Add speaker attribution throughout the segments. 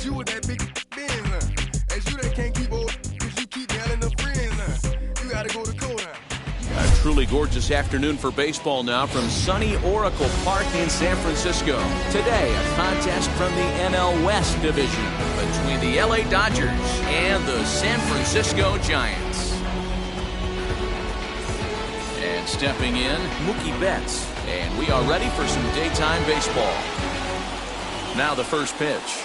Speaker 1: It's you with that big Benz, huh? It's you that can't keep old because you keep yelling the friends, huh? You gotta go to court, huh?
Speaker 2: A truly gorgeous afternoon for baseball now from sunny Oracle Park in San Francisco. Today, a contest from the NL West division between the LA Dodgers and the San Francisco Giants. And stepping in, Mookie Betts. And we are ready for some daytime baseball. Now the first pitch.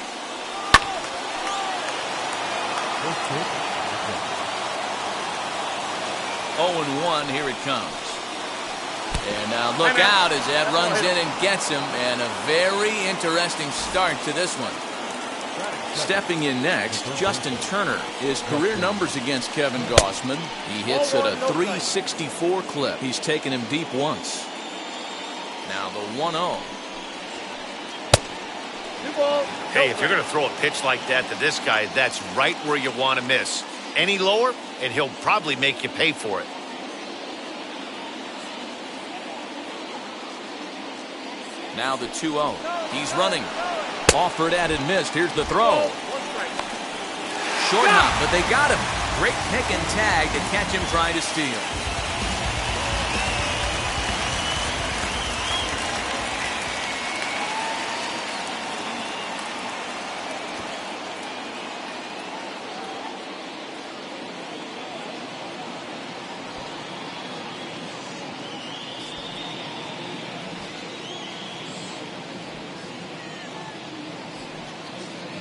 Speaker 2: 0-1, here it comes. And now look out as that runs in and gets him, and a very interesting start to this one. Stepping in next, Justin Turner. His career numbers against Kevin Gausman. He hits at a .364 clip. He's taken him deep once. Now the 1-0.
Speaker 3: Hey, if you're going to throw a pitch like that to this guy, that's right where you want to miss. Any lower, and he'll probably make you pay for it.
Speaker 2: Now the 2-0. He's running. Offered at and missed. Here's the throw. Short hop, but they got him. Great pick and tag to catch him trying to steal.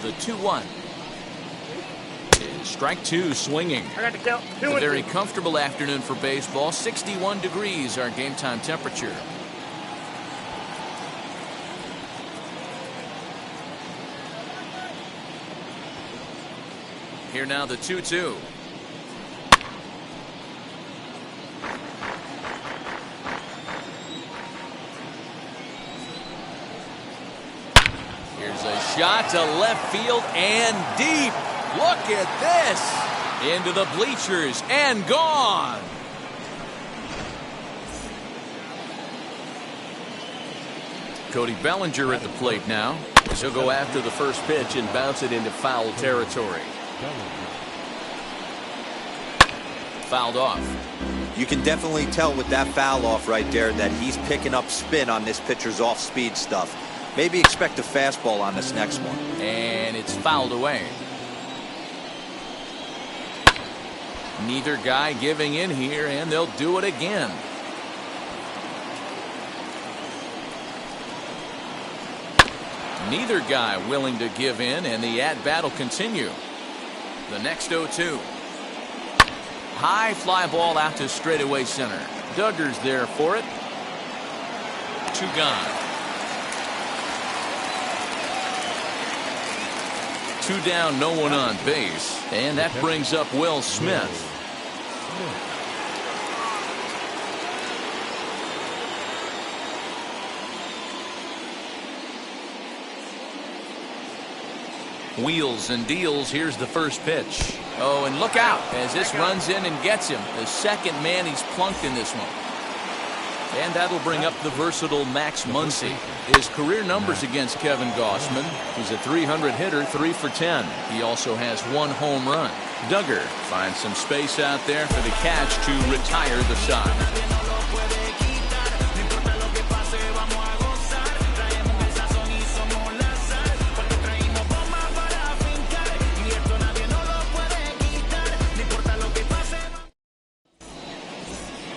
Speaker 2: The 2-1. Strike two, swinging. A very comfortable afternoon for baseball. 61 degrees, our game time temperature. Here now the 2-2. Shot to left field and deep. Look at this. Into the bleachers and gone. Cody Bellinger at the plate now. He'll go after the first pitch and bounce it into foul territory. Fouled off.
Speaker 4: You can definitely tell with that foul off right there that he's picking up spin on this pitcher's off-speed stuff. Maybe expect a fastball on this next one.
Speaker 2: And it's fouled away. Neither guy giving in here, and they'll do it again. Neither guy willing to give in, and the at-bat will continue. The next 0-2. High fly ball out to straightaway center. Duggar's there for it. 2 gone. 2 down, no one on base. And that brings up Will Smith. Wheels and deals. Here's the first pitch. Oh, and look out as this runs in and gets him. The second man he's plunked in this one. And that'll bring up the versatile Max Muncy. His career numbers against Kevin Gausman. He's a .300 hitter, 3 for 10. He also has 1 home run. Duggar finds some space out there for the catch to retire the side.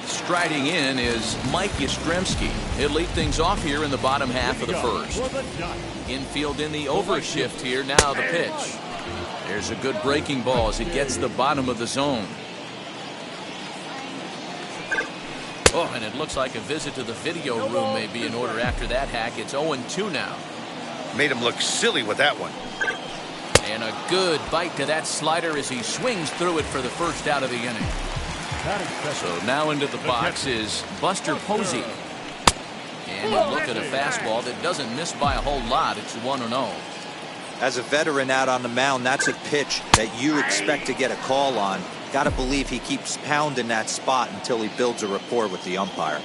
Speaker 2: Striding in is Mike Yastrzemski. He'll lead things off here in the bottom half of the first. Infield in the overshift here. Now the pitch. There's a good breaking ball as it gets the bottom of the zone. Oh, and it looks like a visit to the video room may be in order after that hack. It's 0-2 now.
Speaker 3: Made him look silly with that one.
Speaker 2: And a good bite to that slider as he swings through it for the first out of the inning. So now into the box is Buster Posey. And you look at a fastball that doesn't miss by a whole lot. It's 1-0.
Speaker 4: As a veteran out on the mound, that's a pitch that you expect to get a call on. Got to believe he keeps pounding that spot until he builds a rapport with the umpire.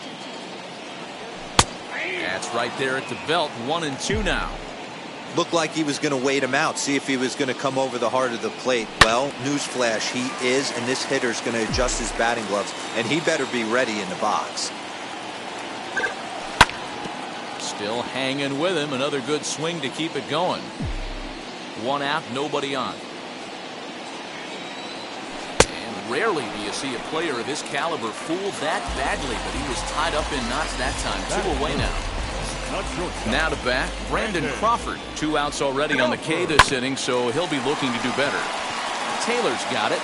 Speaker 2: That's right there at the belt. 1-2 now.
Speaker 4: Looked like he was going to wait him out, see if he was going to come over the heart of the plate. Well, newsflash, he is, and this hitter's going to adjust his batting gloves, and he better be ready in the box.
Speaker 2: Still hanging with him. Another good swing to keep it going. One out, nobody on. And rarely do you see a player of his caliber fooled that badly, but he was tied up in knots that time. 2 away now. Now to bat, Brandon Crawford. 2 outs already on the K this inning, so he'll be looking to do better. Taylor's got it.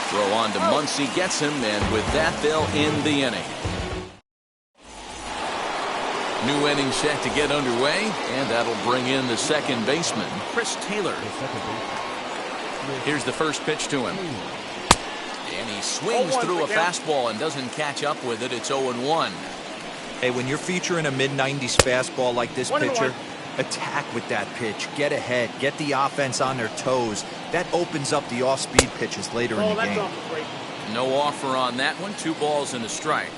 Speaker 2: Throw on to Muncy, gets him, and with that, they'll end the inning. New inning set to get underway, and that'll bring in the second baseman, Chris Taylor. Here's the first pitch to him. And he swings through a fastball and doesn't catch up with it. It's 0-1.
Speaker 4: Hey, when you're featuring a mid-90s fastball like this pitcher, attack with that pitch. Get ahead. Get the offense on their toes. That opens up the off-speed pitches later in the game.
Speaker 2: No offer on that one. 2 balls and a strike.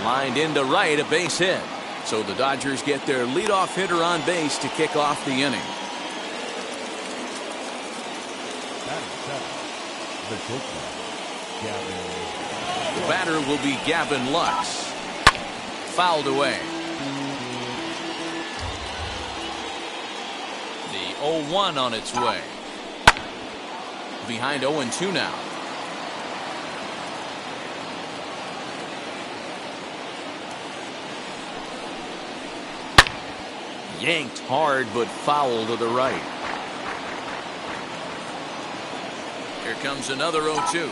Speaker 2: Lined into right, a base hit. So the Dodgers get their leadoff hitter on base to kick off the inning. The batter will be Gavin Lux. Fouled away. The 0-1 on its way. Behind 0-2 now. Yanked hard, but foul to the right. Here comes another 0-2.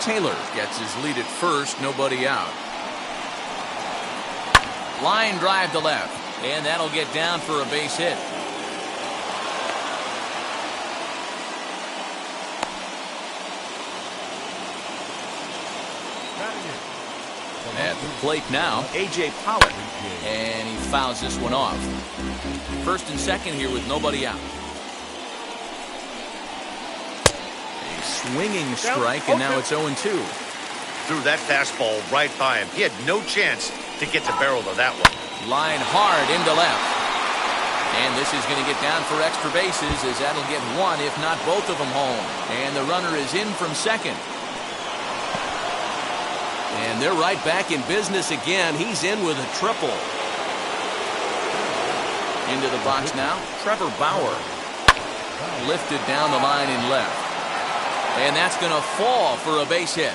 Speaker 2: Taylor gets his lead at first, nobody out. Line drive to left, and that'll get down for a base hit. At the plate now, A.J. Pollock, and he fouls this one off. First and second here with nobody out. A swinging strike, and now it's 0-2.
Speaker 3: Threw that fastball right by him. He had no chance to get the barrel of that one.
Speaker 2: Line hard into left. And this is going to get down for extra bases, as that'll get one, if not both of them, home. And the runner is in from second. And they're right back in business again. He's in with a triple. Into the box now, Trevor Bauer. Lifted down the line in left. And that's going to fall for a base hit.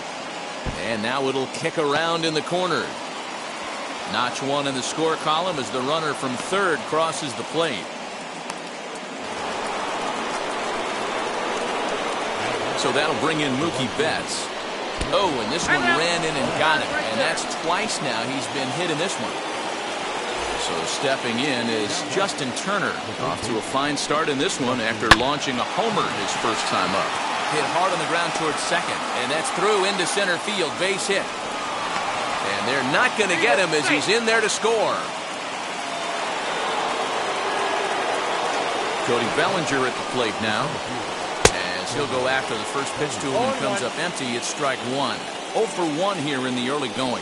Speaker 2: And now it'll kick around in the corner. Notch 1 in the score column as the runner from third crosses the plate. So that'll bring in Mookie Betts. Oh, and this one ran in and got him. And that's twice now he's been hit in this one. So stepping in is Justin Turner. Off to a fine start in this one after launching a homer his first time up. Hit hard on the ground towards second. And that's through into center field. Base hit. And they're not going to get him as he's in there to score. Cody Bellinger at the plate now. He'll go after the first pitch to him and comes up empty. It's strike 1. 0 for 1 here in the early going.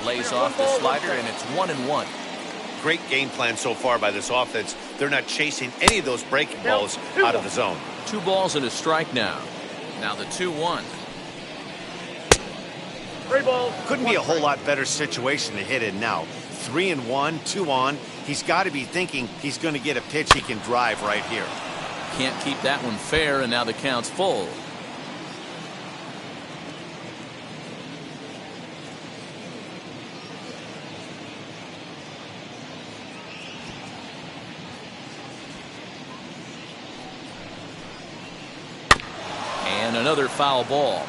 Speaker 2: Lays off the slider, and it's 1-1.
Speaker 3: Great game plan so far by this offense. They're not chasing any of those breaking balls out of the zone.
Speaker 2: 2 balls and a strike now. Now the 2-1.
Speaker 3: Couldn't be a whole lot better situation to hit in now. 3-1, 2 on. He's got to be thinking he's going to get a pitch he can drive right here.
Speaker 2: Can't keep that one fair, and now the count's full. And another foul ball.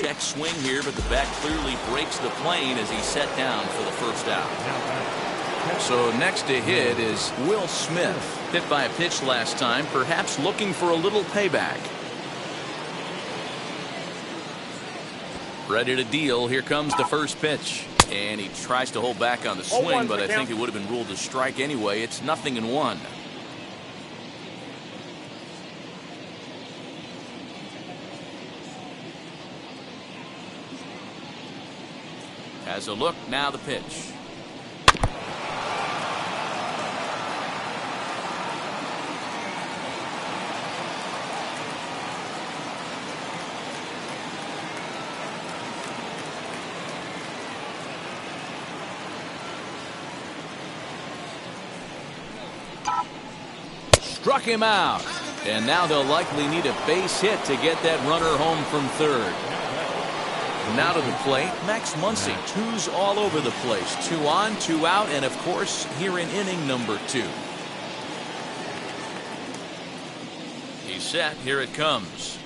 Speaker 2: Check swing here, but the bat clearly breaks the plane as he's set down for the first out. So next to hit is Will Smith. Hit by a pitch last time, perhaps looking for a little payback. Ready to deal. Here comes the first pitch. And he tries to hold back on the swing, but I think it would have been ruled a strike anyway. It's 0-1. Has a look, now the pitch. Struck him out. And now they'll likely need a base hit to get that runner home from third. Now to the plate, Max Muncy. Twos all over the place. 2 on, 2 out, and of course, here in inning number 2. He's set. Here it comes.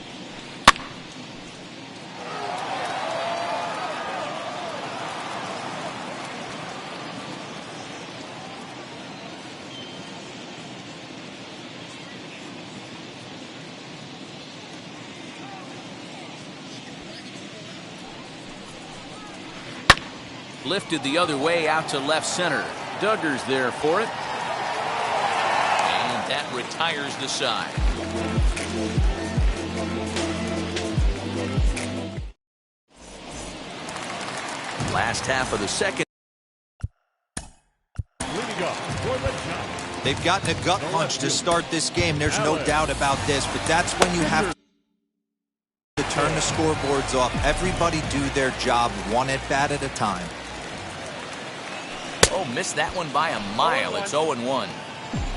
Speaker 2: Lifted the other way out to left center. Duggar's there for it. And that retires the side. Last half of the second.
Speaker 4: They've gotten a gut punch to start this game. There's no doubt about this, but that's when you have to turn the scoreboards off. Everybody do their job one at bat at a time.
Speaker 2: Oh, missed that one by a mile. It's 0-1.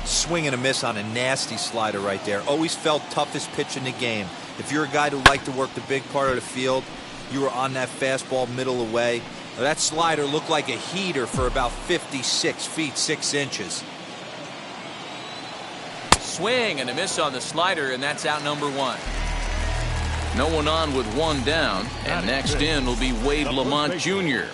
Speaker 4: Swing and a miss on a nasty slider right there. Always felt toughest pitch in the game. If you're a guy who liked to work the big part of the field, you were on that fastball middle away. That slider looked like a heater for about 56 feet 6 inches.
Speaker 2: Swing and a miss on the slider, and that's out number 1. No one on with 1 down, and next in will be Wade Lamont Jr.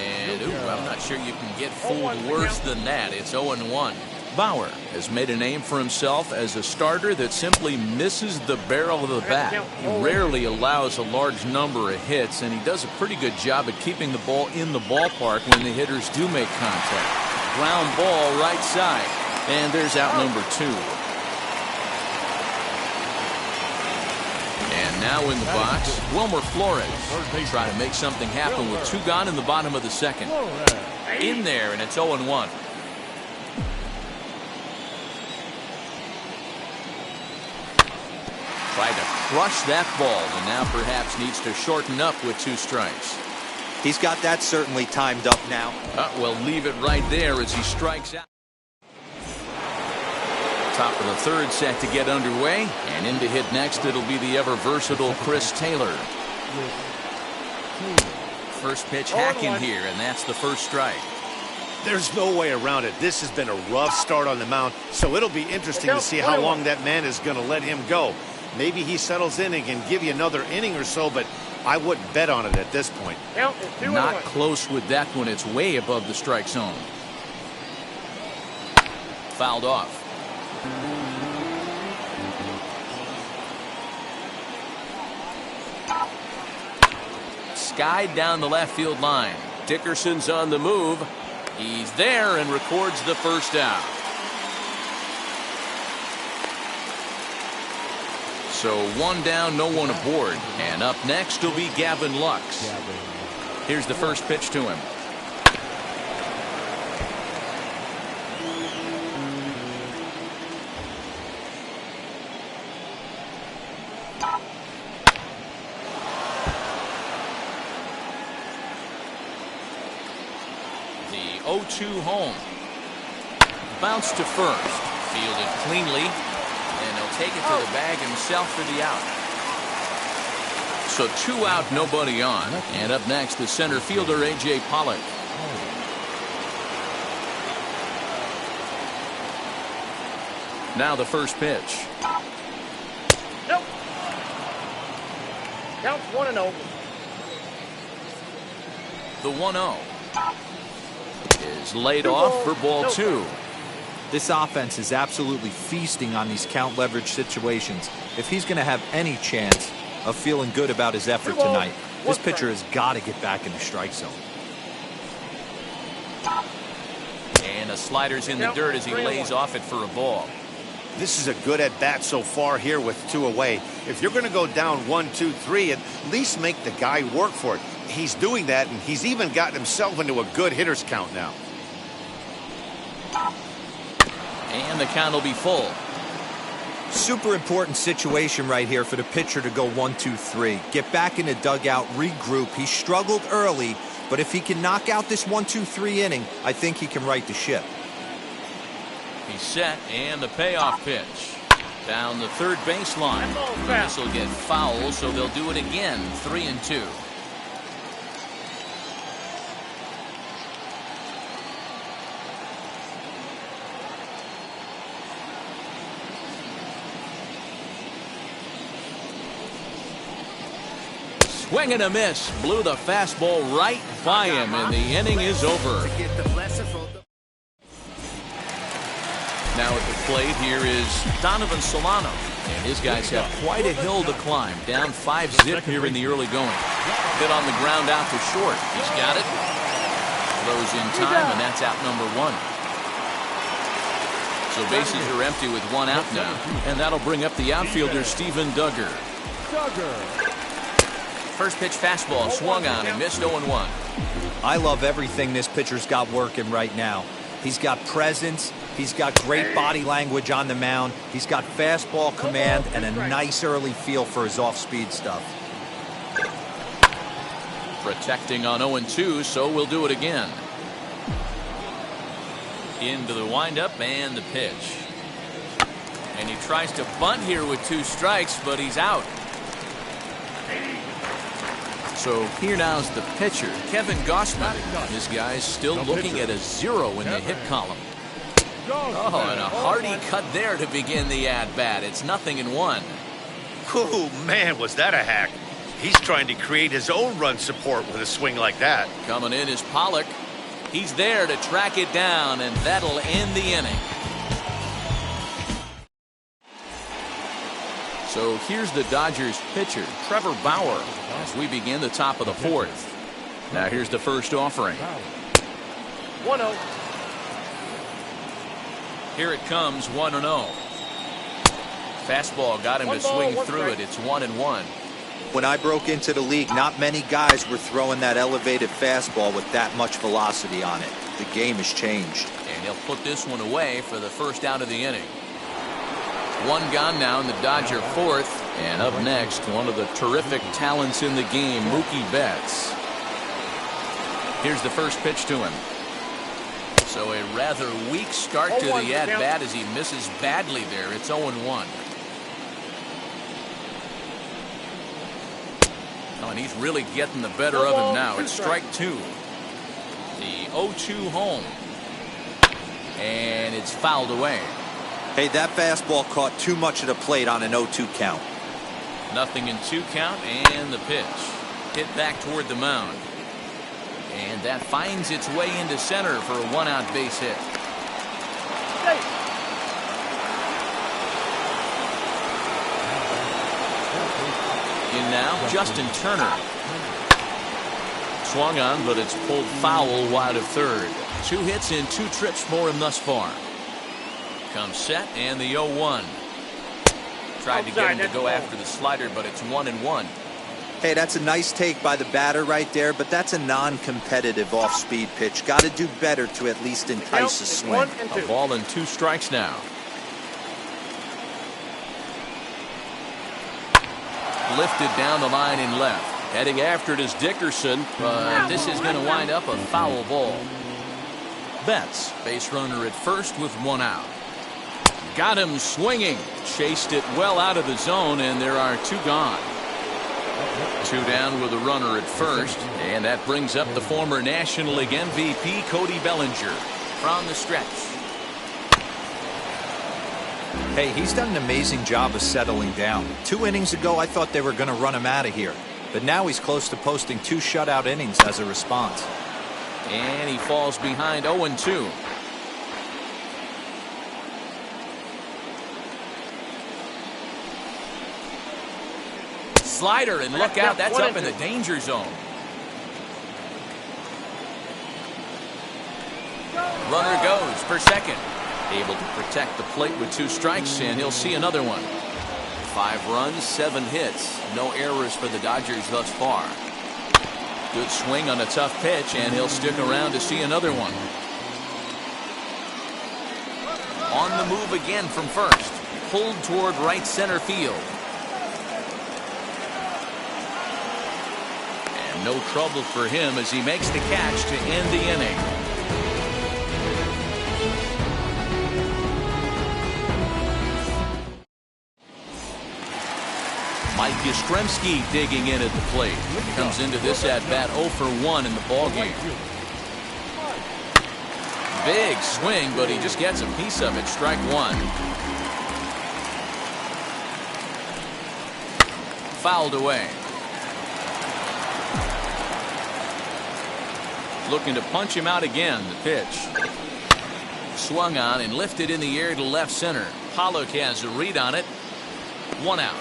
Speaker 2: And I'm not sure you can get fooled worse than that. It's 0-1. Bauer has made a name for himself as a starter that simply misses the barrel of the bat. He rarely allows a large number of hits, and he does a pretty good job at keeping the ball in the ballpark when the hitters do make contact. Ground ball right side, and there's out number 2. And now in the box, Wilmer Flores. Try to make something happen with 2 gone in the bottom of the second. In there, and it's 0-1. Tried to crush that ball, and now perhaps needs to shorten up with 2 strikes.
Speaker 4: He's got that certainly timed up now.
Speaker 2: We'll leave it right there as he strikes out. Top of the third set to get underway, and in to hit next it'll be the ever versatile Chris Taylor. First pitch hacking here, and that's the first strike.
Speaker 3: There's no way around it. This has been a rough start on the mound, so it'll be interesting to see how long that man is going to let him go. Maybe he settles in and can give you another inning or so, but I wouldn't bet on it at this point.
Speaker 2: Not close with that one. It's way above the strike zone. Fouled off. Skied down the left field line. Dickerson's on the move. He's there and records the first out. So 1 down, no one aboard. And up next will be Gavin Lux. Here's the first pitch to him. The 0-2 home. Bounce to first. Fielded cleanly. And he'll take it to the bag himself for the out. So 2 out, nobody on. And up next, the center fielder, A.J. Pollock. Now the first pitch.
Speaker 5: Nope. Counts 1-0.
Speaker 2: The 1-0 is laid off for ball 2.
Speaker 4: This offense is absolutely feasting on these count leverage situations. If he's going to have any chance, of feeling good about his effort tonight. This pitcher has got to get back in the strike zone.
Speaker 2: And the slider's in the dirt as he lays off it for a ball.
Speaker 3: This is a good at-bat so far here with 2 away. If you're going to go down 1, 2, 3, at least make the guy work for it. He's doing that, and he's even gotten himself into a good hitter's count now.
Speaker 2: And the count will be full.
Speaker 4: Super important situation right here for the pitcher to go 1, 2, 3. Get back in the dugout, regroup. He struggled early, but if he can knock out this 1, 2, 3 inning, I think he can right the ship.
Speaker 2: He's set, and the payoff pitch. Down the third baseline. This will get foul, so they'll do it again. 3-2. Swing and a miss. Blew the fastball right by him, and the inning is over. Now at the plate here is Donovan Solano. And his guys have quite a hill to climb. Down 5-zip here in the early going. Hit on the ground out to short. He's got it. Throws in time, and that's out number 1. So bases are empty with 1 out now. And that'll bring up the outfielder, Steven Duggar. First pitch fastball swung on and missed 0-1.
Speaker 4: I love everything this pitcher's got working right now. He's got presence. He's got great body language on the mound. He's got fastball command and a nice early feel for his off-speed stuff.
Speaker 2: Protecting on 0-2, so we'll do it again. Into the windup and the pitch. And he tries to bunt here with 2 strikes, but he's out. So here now's the pitcher, Kevin Gausman. This guy's still looking at a 0 in the hit column. Oh, and a hearty cut there to begin the at-bat. It's 0-1.
Speaker 3: Oh, man, was that a hack. He's trying to create his own run support with a swing like that.
Speaker 2: Coming in is Pollock. He's there to track it down, and that'll end the inning. So here's the Dodgers pitcher, Trevor Bauer, as we begin the top of the 4th. Now here's the first offering.
Speaker 5: 1-0.
Speaker 2: Here it comes, 1-0. Fastball got him to swing through it. It's 1-1.
Speaker 4: When I broke into the league, not many guys were throwing that elevated fastball with that much velocity on it. The game has changed.
Speaker 2: And he'll put this one away for the first out of the inning. 1 gone now in the Dodger 4th. And up next, one of the terrific talents in the game, Mookie Betts. Here's the first pitch to him. So a rather weak start to the at-bat as he misses badly there. It's 0-1. Oh, and he's really getting the better of him now. It's strike 2. The 0-2 home. And it's fouled away.
Speaker 4: Hey, that fastball caught too much of the plate on an 0-2 count.
Speaker 2: 0-2 count, and the pitch. Hit back toward the mound. And that finds its way into center for a 1-out base hit. In now, Justin Turner. Swung on, but it's pulled foul wide of third. 2 hits in 2 trips for him thus far. Comes set, and the 0-1. Tried to get him to go after the slider, but it's 1-1.
Speaker 4: Hey, that's a nice take by the batter right there, but that's a non-competitive off-speed pitch. Got to do better to at least entice a swing.
Speaker 2: A ball and 2 strikes now. Lifted down the line in left. Heading after it is Dickerson, but this is going to wind up a foul ball. Betts, base runner at first with 1 out. Got him swinging. Chased it well out of the zone, and there are 2 gone. 2 down with a runner at first, and that brings up the former National League MVP, Cody Bellinger, from the stretch.
Speaker 4: Hey, he's done an amazing job of settling down. 2 innings ago, I thought they were going to run him out of here. But now he's close to posting 2 shutout innings as a response.
Speaker 2: And he falls behind 0-2. slider, and look out, that's up in the danger zone. Runner goes for second. Able to protect the plate with 2 strikes, and he'll see another one. 5 runs, 7 hits. No errors for the Dodgers thus far. Good swing on a tough pitch, and he'll stick around to see another one. On the move again from first. Pulled toward right center field. And no trouble for him as he makes the catch to end the inning. Mike Yastrzemski digging in at the plate. Comes into this at-bat 0 for 1 in the ballgame. Big swing, but he just gets a piece of it. Strike 1. Fouled away. Looking to punch him out again. The pitch. Swung on and lifted in the air to left center. Pollock has a read on it. 1 out.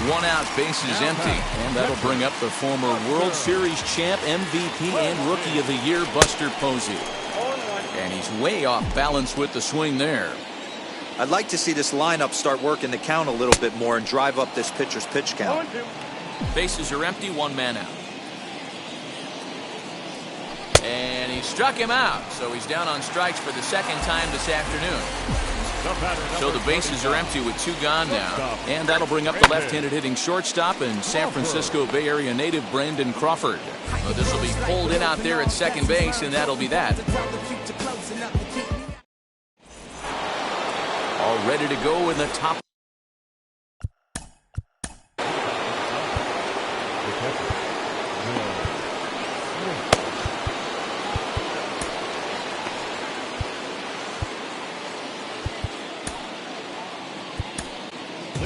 Speaker 2: One out, bases empty, and that'll bring up the former World Series champ, MVP, and Rookie of the Year, Buster Posey. And he's way off balance with the swing there.
Speaker 4: I'd like to see this lineup start working the count a little bit more and drive up this pitcher's pitch count.
Speaker 2: Bases are empty, 1 man out. And he struck him out, so he's down on strikes for the 2nd time this afternoon. So the bases are empty with 2 gone now. And that'll bring up the left-handed hitting shortstop and San Francisco Bay Area native Brandon Crawford. So this will be pulled in out there at second base, and that'll be that. All ready to go in the top.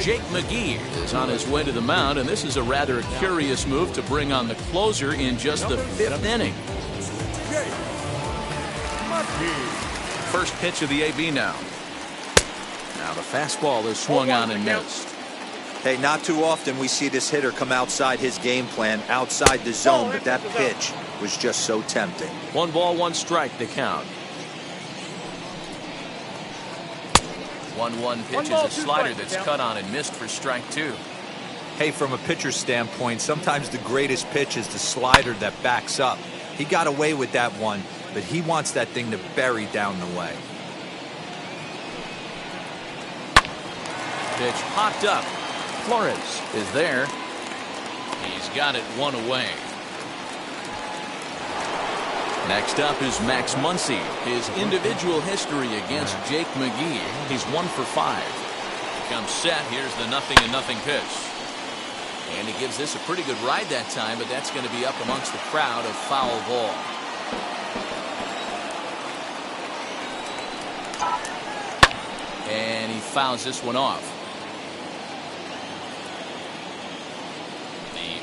Speaker 2: Jake McGee is on his way to the mound, and this is a rather curious move to bring on the closer in just the 5th inning. First pitch of the AB now. Now the fastball is swung on and missed.
Speaker 4: Hey, not too often we see this hitter come outside his game plan, outside the zone, but that pitch was just so tempting.
Speaker 2: 1 ball, 1 strike, the count. 1-1 pitch is a slider that's cut on and missed for strike 2.
Speaker 4: Hey, from a pitcher's standpoint, sometimes the greatest pitch is the slider that backs up. He got away with that one, but he wants that thing to bury down the way.
Speaker 2: Pitch popped up. Flores is there. He's got it 1 away. Next up is Max Muncy. His individual history against Jake McGee. He's 1 for 5. Comes set. Here's the 0-0 pitch. And he gives this a pretty good ride that time, but that's going to be up amongst the crowd, a foul ball. And he fouls this one off.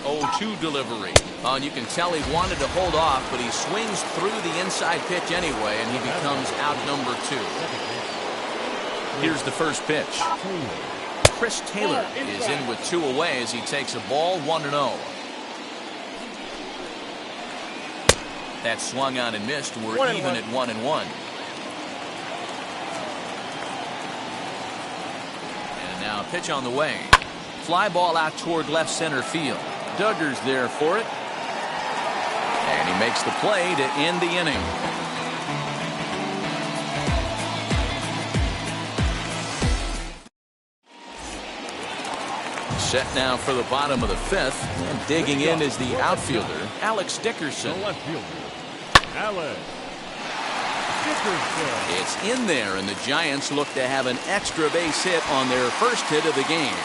Speaker 2: 0-2 delivery. And you can tell he wanted to hold off, but he swings through the inside pitch anyway, and he becomes out number 2. Here's the first pitch. Chris Taylor is in with 2 away as he takes a ball, 1-0. That swung on and missed. We're even at 1-1. And now a pitch on the way. Fly ball out toward left center field. Duggar's there for it. And he makes the play to end the inning. Set now for the bottom of the 5th. And digging in is the outfielder, Alex Dickerson. It's in there, and the Giants look to have an extra base hit on their first hit of the game.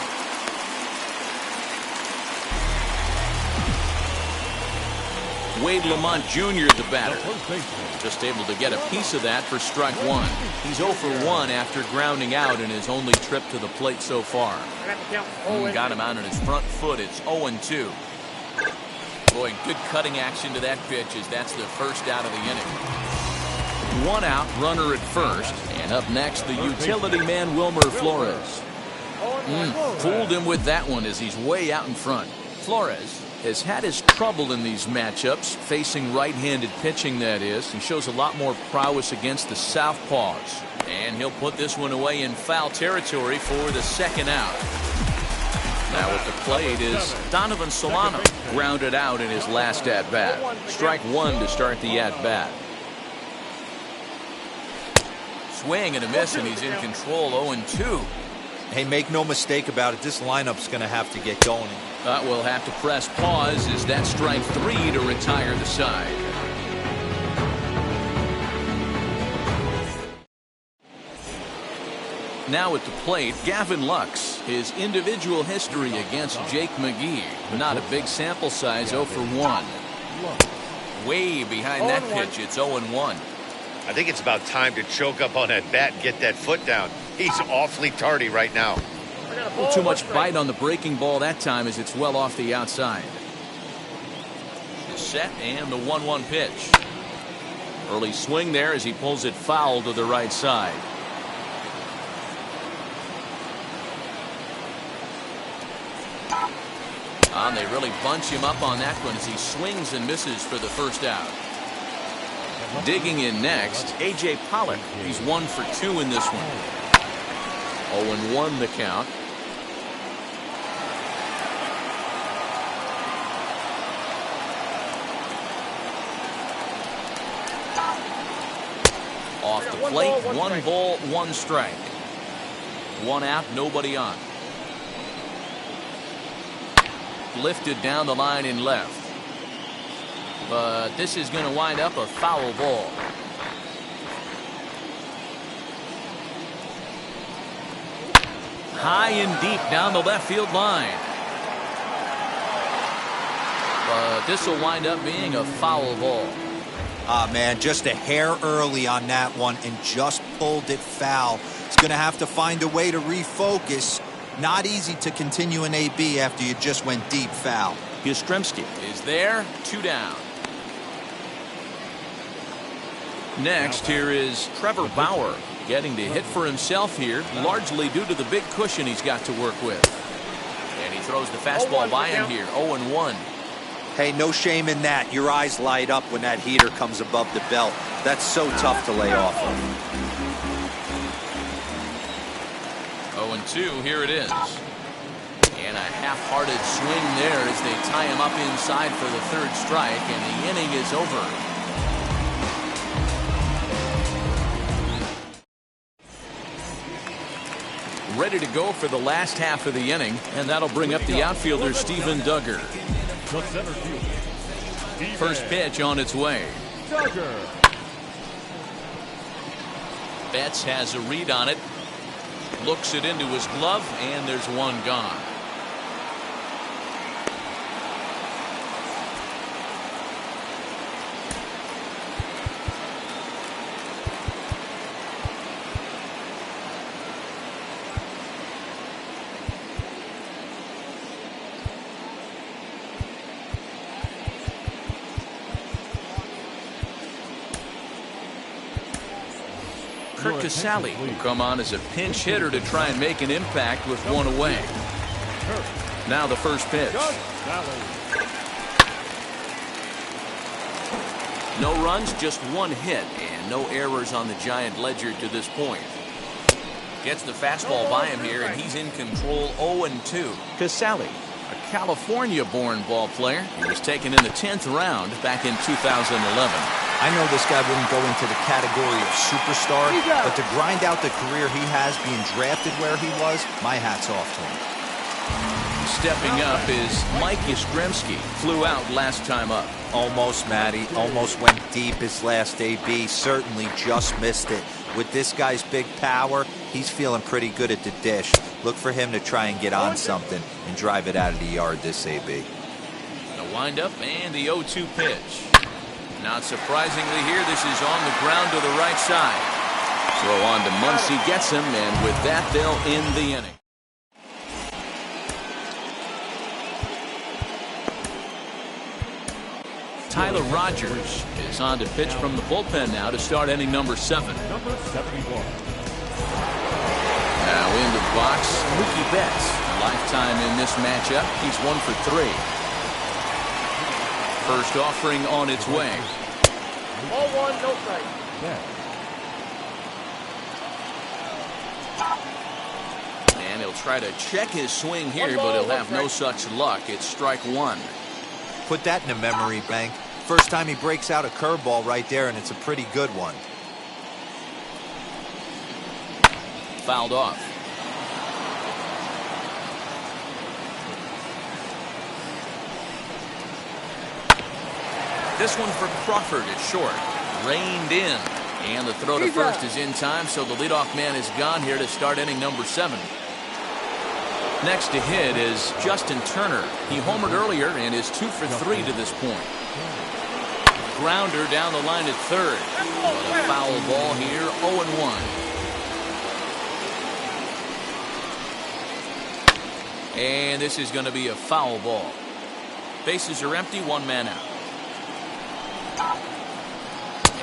Speaker 2: Wade Lamont Jr. the batter. Just able to get a piece of that for strike 1. He's 0 for 1 after grounding out in his only trip to the plate so far. Got him out on his front foot. It's 0-2. Boy, good cutting action to that pitch as that's the first out of the inning. One out, runner at first. And up next, the utility man, Wilmer Flores. Fooled him with that one as he's way out in front. Flores has had his trouble in these matchups, facing right-handed pitching, that is. He shows a lot more prowess against the southpaws. And he'll put this one away in foul territory for the second out. Now at the plate is Donovan Solano, grounded out in his last at-bat. Strike one to start the at-bat. Swing and a miss, and he's in control. 0-2.
Speaker 4: Hey, make no mistake about it, this lineup's going to have to get going.
Speaker 2: We'll have to press pause as that strike three to retire the side. Now at the plate, Gavin Lux. His individual history against Jake McGee. Not a big sample size, 0 for 1. Way behind that pitch, it's 0-1.
Speaker 3: I think it's about time to choke up on that bat and get that foot down. He's awfully tardy right now.
Speaker 2: Too much bite on the breaking ball that time as it's well off the outside. The set and the 1-1 pitch. Early swing there as he pulls it foul to the right side. And they really bunch him up on that one as he swings and misses for the first out. Digging in next, A.J. Pollock. He's 1 for 2 in this one. 0-1 the count. Off the plate, 1 ball, 1 strike. 1 out, nobody on. Lifted down the line in left. But this is going to wind up a foul ball. High and deep down the left field line. But this will wind up being a foul ball.
Speaker 4: Man, just a hair early on that one and just pulled it foul. It's going to have to find a way to refocus. Not easy to continue an AB after you just went deep foul.
Speaker 2: Yastrzemski is there, 2 down. Next, here is Trevor Bauer, getting to hit for himself here, largely due to the big cushion he's got to work with. And he throws the fastball by him here, 0-1.
Speaker 4: Hey, no shame in that. Your eyes light up when that heater comes above the belt. That's so tough to lay off of.
Speaker 2: 0-2, here it is. And a half-hearted swing there as they tie him up inside for the 3rd strike, and the inning is over. Ready to go for the last half of the inning, and that'll bring up the outfielder Steven Duggar. First pitch on its way. Betts has a read on it. Looks it into his glove, and there's one gone. Curt Casali will come on as a pinch hitter to try and make an impact with 1 away. Now the first pitch. No runs, just 1 hit, and no errors on the Giant ledger to this point. Gets the fastball by him here, and he's in control. 0-2. Casali, a California-born ball player. He was taken in the 10th round back in 2011.
Speaker 4: I know this guy wouldn't go into the category of superstar, but to grind out the career he has being drafted where he was, my hat's off to him.
Speaker 2: Stepping up is Mike Yastrzemski. Flew out last time up.
Speaker 4: Almost, Matty. Almost went deep his last AB. Certainly just missed it. With this guy's big power, he's feeling pretty good at the dish. Look for him to try and get on something and drive it out of the yard this AB.
Speaker 2: The windup and the 0-2 pitch. Not surprisingly here, this is on the ground to the right side. Throw on to Muncy, gets him, and with that, they'll end the inning. Tyler Rogers is on to pitch from the bullpen now to start inning number 7.
Speaker 6: Number 71.
Speaker 2: Now into the box, Mookie Betts. Lifetime in this matchup. He's 1 for 3. First offering on its way.
Speaker 5: Ball 1, no strike.
Speaker 6: Yeah.
Speaker 2: And he'll try to check his swing here, but he'll have no such luck. It's strike 1.
Speaker 4: Put that in a memory bank. First time he breaks out a curveball right there, and it's a pretty good one.
Speaker 2: Fouled off. This one for Crawford is short. Reined in. And the throw to first is in time, so the leadoff man is gone here to start inning number 7. Next to hit is Justin Turner. He homered earlier and is 2 for 3 to this point. Grounder down the line at third. But a foul ball here, 0-1. And this is going to be a foul ball. Bases are empty, 1 man out.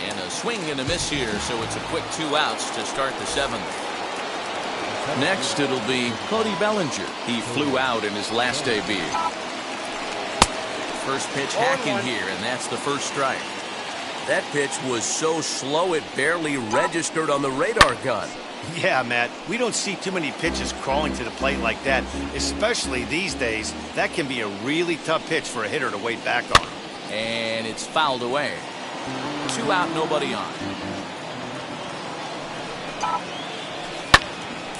Speaker 2: And a swing and a miss here, so it's a quick 2 outs to start the 7th. Next, it'll be Cody Bellinger. He flew out in his last debut. First pitch hacking here, and that's the first strike. That pitch was so slow it barely registered on the radar gun.
Speaker 3: Yeah, Matt, we don't see too many pitches crawling to the plate like that, especially these days. That can be a really tough pitch for a hitter to wait back on.
Speaker 2: And it's fouled away. 2 out, nobody on.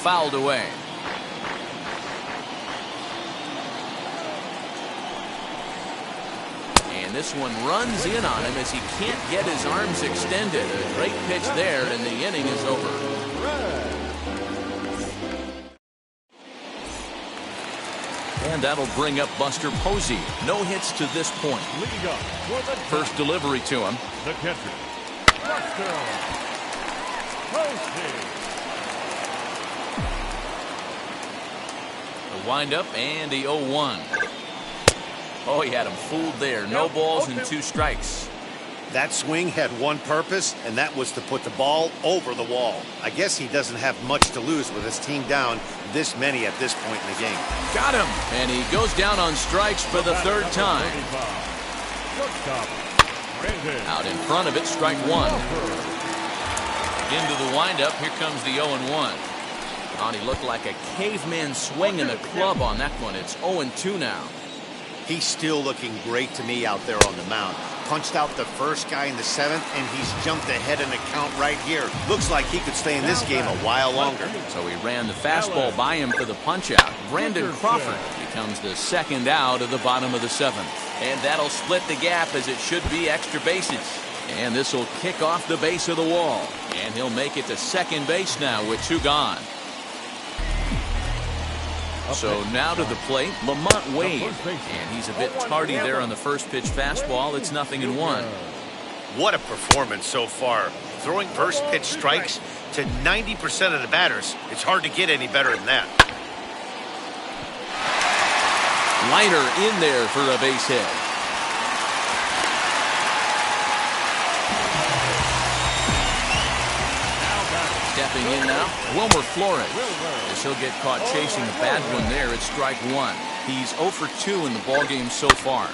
Speaker 2: Fouled away. And this one runs in on him as he can't get his arms extended. A great pitch there, and the inning is over. And that'll bring up Buster Posey. No hits to this point.
Speaker 6: Leading up for the
Speaker 2: First delivery to him.
Speaker 6: The catcher, Buster Posey.
Speaker 2: The windup and the 0-1. Oh, he had him fooled there. No balls and 2 strikes.
Speaker 3: That swing had one purpose, and that was to put the ball over the wall. I guess he doesn't have much to lose with his team down this many at this point in the game.
Speaker 2: Got him. And he goes down on strikes for the 3rd time. Out in front of it, strike 1. Into the windup, here comes the 0-1. Oh, he looked like a caveman swinging the club on that one. It's 0-2 now.
Speaker 3: He's still looking great to me out there on the mound. Punched out the first guy in the 7th, and he's jumped ahead in the count right here. Looks like he could stay in this game a while longer.
Speaker 2: So he ran the fastball by him for the punch-out. Brandon Crawford becomes the 2nd out of the bottom of the 7th. And that'll split the gap as it should be extra bases. And this will kick off the base of the wall. And he'll make it to second base now with 2 gone. So now to the plate, Lamont Wade. And he's a bit tardy there on the first pitch fastball. It's 0-1.
Speaker 3: What a performance so far. Throwing first pitch strikes to 90% of the batters. It's hard to get any better than that.
Speaker 2: Liner in there for a base hit. Stepping in now, Wilmer Flores. As he'll get caught chasing a bad one there at strike 1. He's 0 for 2 in the ballgame so far.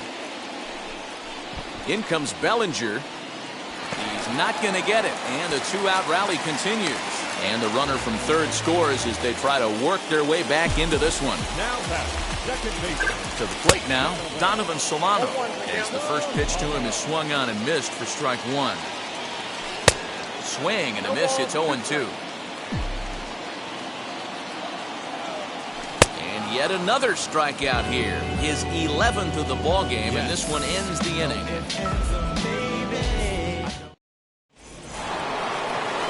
Speaker 2: In comes Bellinger. He's not going to get it, and the 2-out rally continues. And the runner from third scores as they try to work their way back into this one.
Speaker 6: Now back, second base.
Speaker 2: To the plate now, Donovan Solano. As the first pitch to him is swung on and missed for strike 1. Swing and a miss. It's 0-2. And yet another strikeout here. His 11th of the ball game, and this one ends the inning.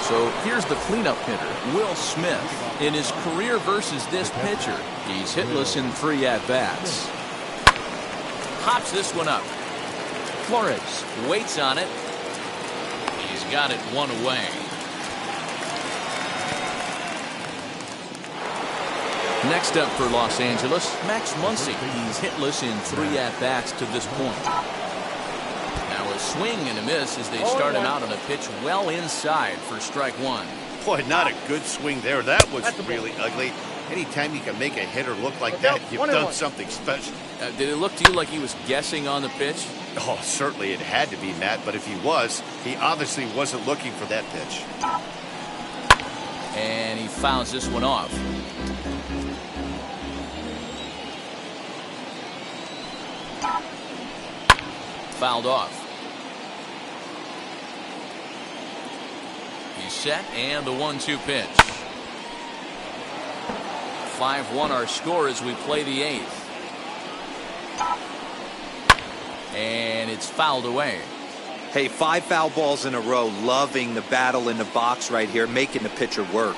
Speaker 2: So here's the cleanup hitter, Will Smith. In his career versus this pitcher, he's hitless in 3 at-bats. Hops this one up. Flores waits on it. He's got it 1 away. Next up for Los Angeles, Max Muncy. He's hitless in 3 at-bats to this point. Now a swing and a miss as they start him out on a pitch well inside for strike one.
Speaker 3: Boy, not a good swing there. That was really ugly. Anytime you can make a hitter look like that, you've done something special.
Speaker 2: Did it look to you like he was guessing on the pitch?
Speaker 3: Oh, certainly it had to be, Matt, but if he was, he obviously wasn't looking for that pitch.
Speaker 2: And he fouls this one off. Fouled off. He's set, and the 1-2 pitch. 5-1 our score as we play the 8th. And it's fouled away.
Speaker 4: Hey, 5 foul balls in a row. Loving the battle in the box right here, making the pitcher work.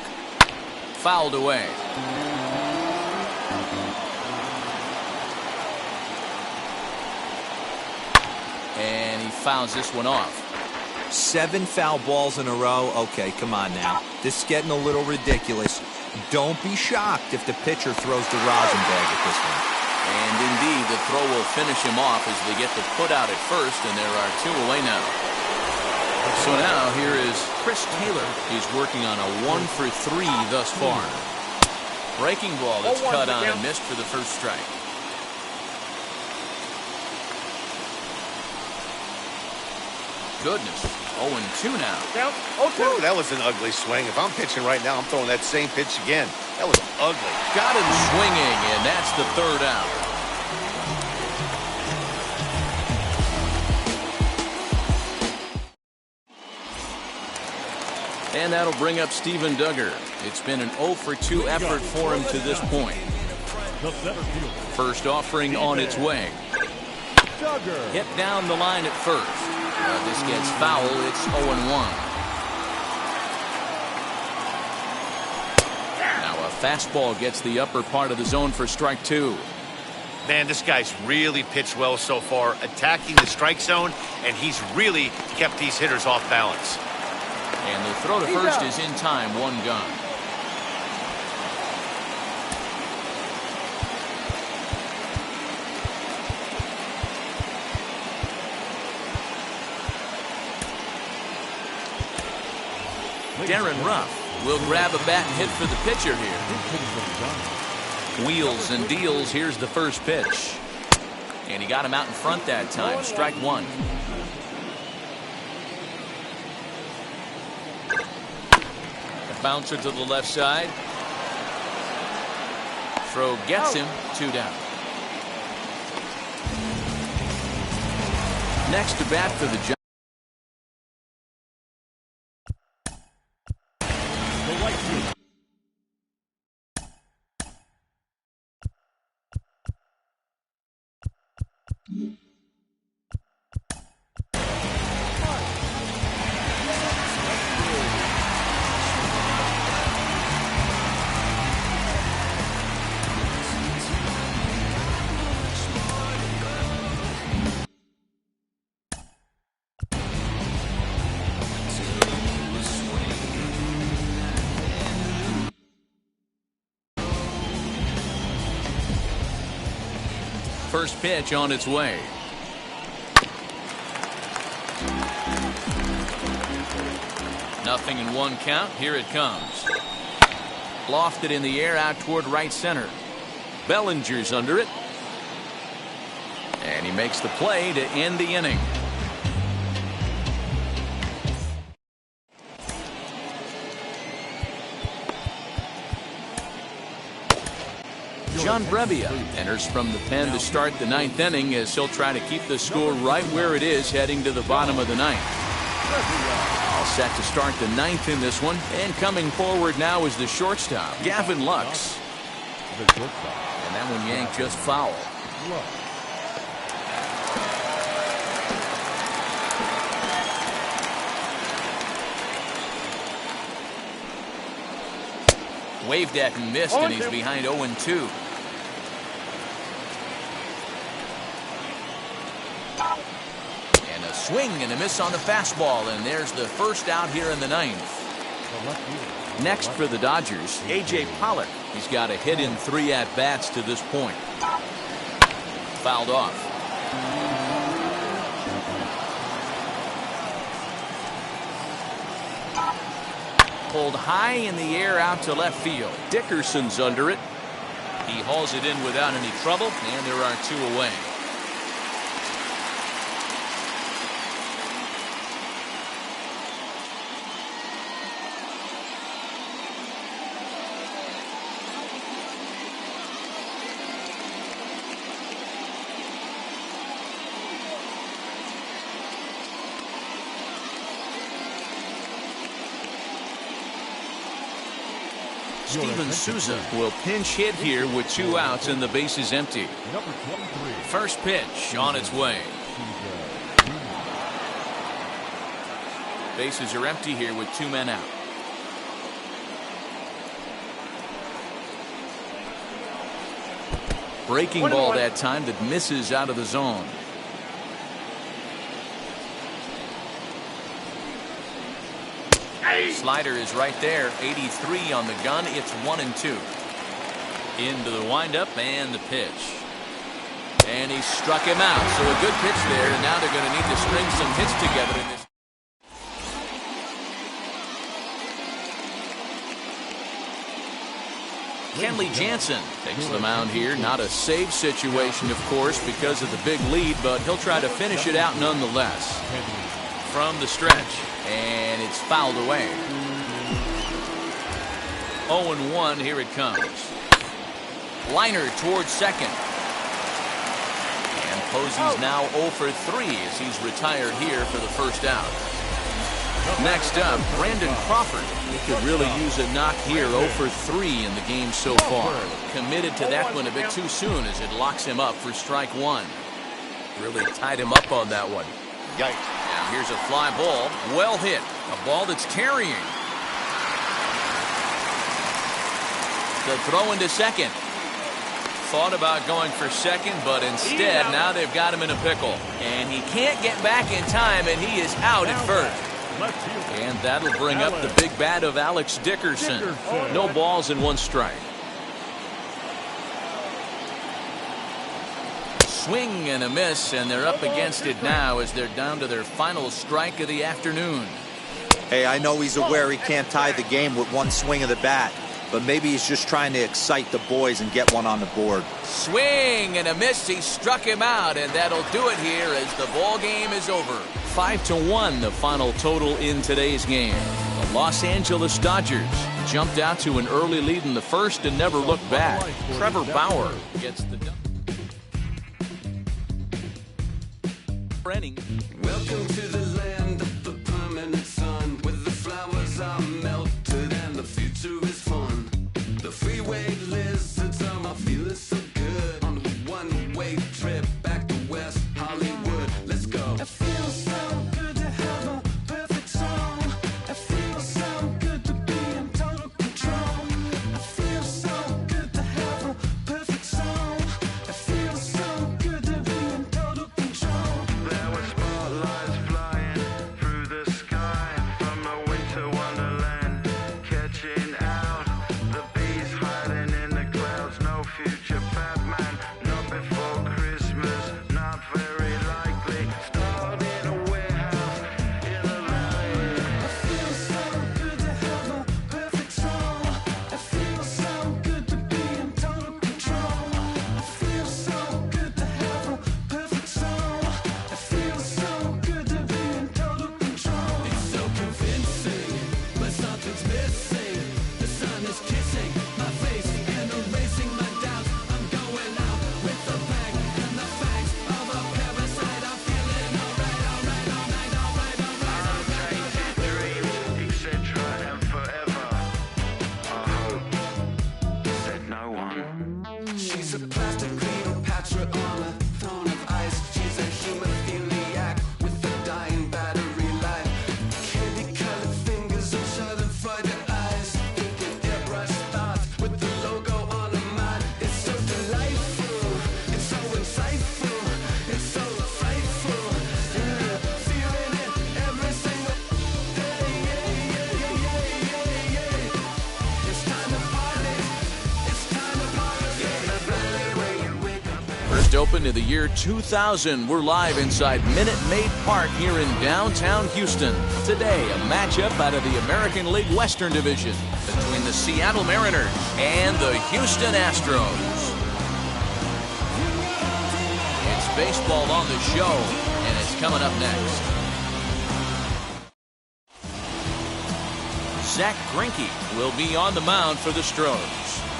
Speaker 2: Fouled away. And he fouls this one off.
Speaker 4: 7 foul balls in a row. Okay, come on now. This is getting a little ridiculous. Don't be shocked if the pitcher throws the rosin bag at this one.
Speaker 2: And indeed, the throw will finish him off as they get the put out at first, and there are 2 away now. So now here is Chris Taylor. He's working on a 1-for-3 thus far. Breaking ball that's cut on and missed for the first strike. Goodness. 0-2 now.
Speaker 5: Count.
Speaker 3: Whoa, that was an ugly swing. If I'm pitching right now, I'm throwing that same pitch again. That was ugly.
Speaker 2: Got him swinging, and that's the 3rd out. And that'll bring up Steven Duggar. It's been an 0-for-2 effort for him to this point.
Speaker 6: The center fielder,
Speaker 2: First offering on its way.
Speaker 6: Duggar.
Speaker 2: Hit down the line at first. This gets foul. It's 0-1. Now a fastball gets the upper part of the zone for strike 2.
Speaker 3: Man, this guy's really pitched well so far, attacking the strike zone, and he's really kept these hitters off balance.
Speaker 2: And the throw to first is in time. 1 gone. Darren Ruff will grab a bat and hit for the pitcher here. Wheels and deals. Here's the first pitch. And he got him out in front that time. Strike 1. A bouncer to the left side. Throw gets him. 2 down. Next to bat for the Giants. First pitch on its way. Nothing in 1 count. Here it comes. Lofted in the air out toward right center. Bellinger's under it. And he makes the play to end the inning. John Brebbia enters from the pen to start the 9th inning as he'll try to keep the score right where it is heading to the bottom of the 9th. All set to start the 9th in this one. And coming forward now is the shortstop, Gavin Lux. And that one yanked just foul. Waved at and missed, and he's behind 0-2. And a swing and a miss on the fastball, and there's the first out here in the 9th. Next for the Dodgers, A.J. Pollock. He's got a hit in 3 at-bats to this point. Fouled off. Pulled high in the air out to left field. Dickerson's under it. He hauls it in without any trouble, and there are 2 away. Steven Souza will pinch hit here with 2 outs and the base is empty.
Speaker 6: Number 23.
Speaker 2: First pitch on its way. Bases are empty here with 2 men out. Breaking ball that time that misses out of the zone. Slider is right there. 83 on the gun. It's 1-2. Into the windup and the pitch. And he struck him out. So a good pitch there. And now they're going to need to string some hits together in this. Kenley Jansen takes the mound here. Not a save situation, of course, because of the big lead, but he'll try to finish it out nonetheless. From the stretch, and it's fouled away. 0-1, here it comes. Liner towards second. And Posey's now 0 for 3 as he's retired here for the first out. Next up, Brandon Crawford. He could really use a knock here. 0 for 3 in the game so far. Committed to that one a bit too soon as it locks him up for strike 1. Really tied him up on that one.
Speaker 3: Yikes.
Speaker 2: Now here's a fly ball. Well hit. A ball that's carrying. The throw into second. Thought about going for second, but instead now they've got him in a pickle. And he can't get back in time, and he is out at first. And that'll bring up the big bat of Alex Dickerson. No balls and 1 strike. Swing and a miss, and they're up against it now as they're down to their final strike of the afternoon.
Speaker 4: Hey, I know he's aware he can't tie the game with 1 swing of the bat, but maybe he's just trying to excite the boys and get one on the board.
Speaker 2: Swing and a miss. He struck him out, and that'll do it here as the ball game is over. 5-1 the final total in today's game. The Los Angeles Dodgers jumped out to an early lead in the first and never looked back. Trevor Bauer gets the inning.
Speaker 7: Welcome to the land of the permanent sun, where the flowers are melted and the future is fun. The freeway lizards are my feeling so good on a one-way trip back to West Hollywood. Let's go. It feels so good to have a perfect song. It feels so good to be in total control. It feels so good to have a perfect song. It feels so good to be in total control. There were spotlights flying
Speaker 2: Open of the year 2000. We're live inside Minute Maid Park here in downtown Houston. Today, a matchup out of the American League Western Division between the Seattle Mariners and the Houston Astros. It's baseball on the show, and it's coming up next. Zack Greinke will be on the mound for the Stros.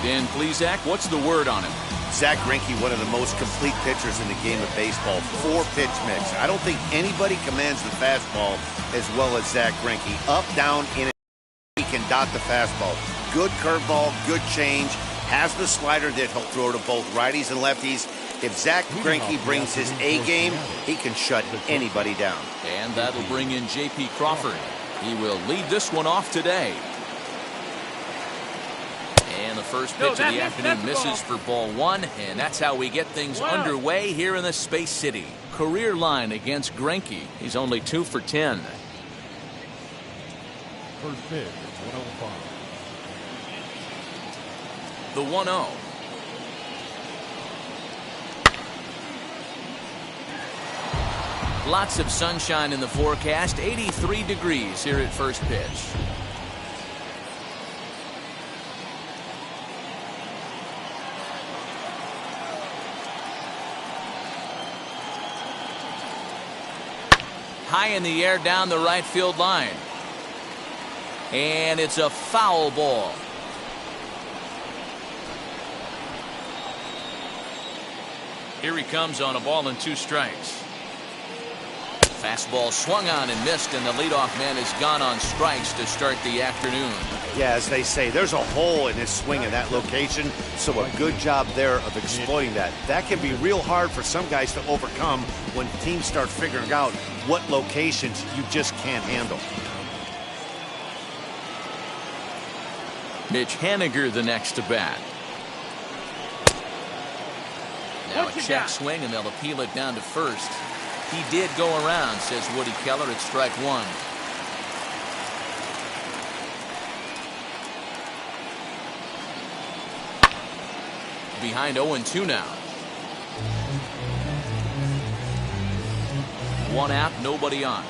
Speaker 2: Dan Plesac, what's the word on him?
Speaker 3: Zack Greinke, one of the most complete pitchers in the game of baseball. 4-pitch mix. I don't think anybody commands the fastball as well as Zack Greinke. Up, down, in, he can dot the fastball. Good curveball, good change. Has the slider that he'll throw to both righties and lefties. If Zack Greinke brings his A game, he can shut anybody down.
Speaker 2: And that'll bring in J.P. Crawford. He will lead this one off today. And the first pitch of the afternoon misses for ball one, and that's how we get things underway here in the Space City. Career line against Greinke. He's only 2 for 10.
Speaker 6: First pitch, 105.
Speaker 2: The 1-0. Lots of sunshine in the forecast. 83 degrees here at first pitch. High in the air down the right field line. And it's a foul ball. Here he comes on a ball and 2 strikes. Fastball swung on and missed, and the leadoff man is gone on strikes to start the afternoon.
Speaker 3: Yeah, as they say, there's a hole in his swing in that location, so a good job there of exploiting that. That can be real hard for some guys to overcome when teams start figuring out what locations you just can't handle.
Speaker 2: Mitch Haniger the next to bat. Now a check swing, and they'll appeal it down to first. He did go around, says Woody Keller, at strike 1. Behind 0-2 now. 1 out, nobody on.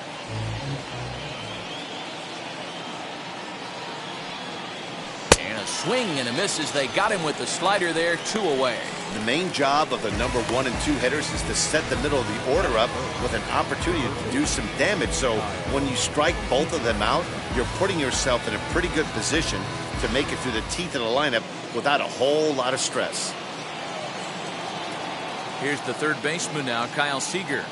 Speaker 2: And a swing and a miss as they got him with the slider there, 2 away.
Speaker 3: The main job of the number 1 and 2 hitters is to set the middle of the order up with an opportunity to do some damage. So when you strike both of them out, you're putting yourself in a pretty good position to make it through the teeth of the lineup without a whole lot of stress.
Speaker 2: Here's the third baseman now, Kyle Seager.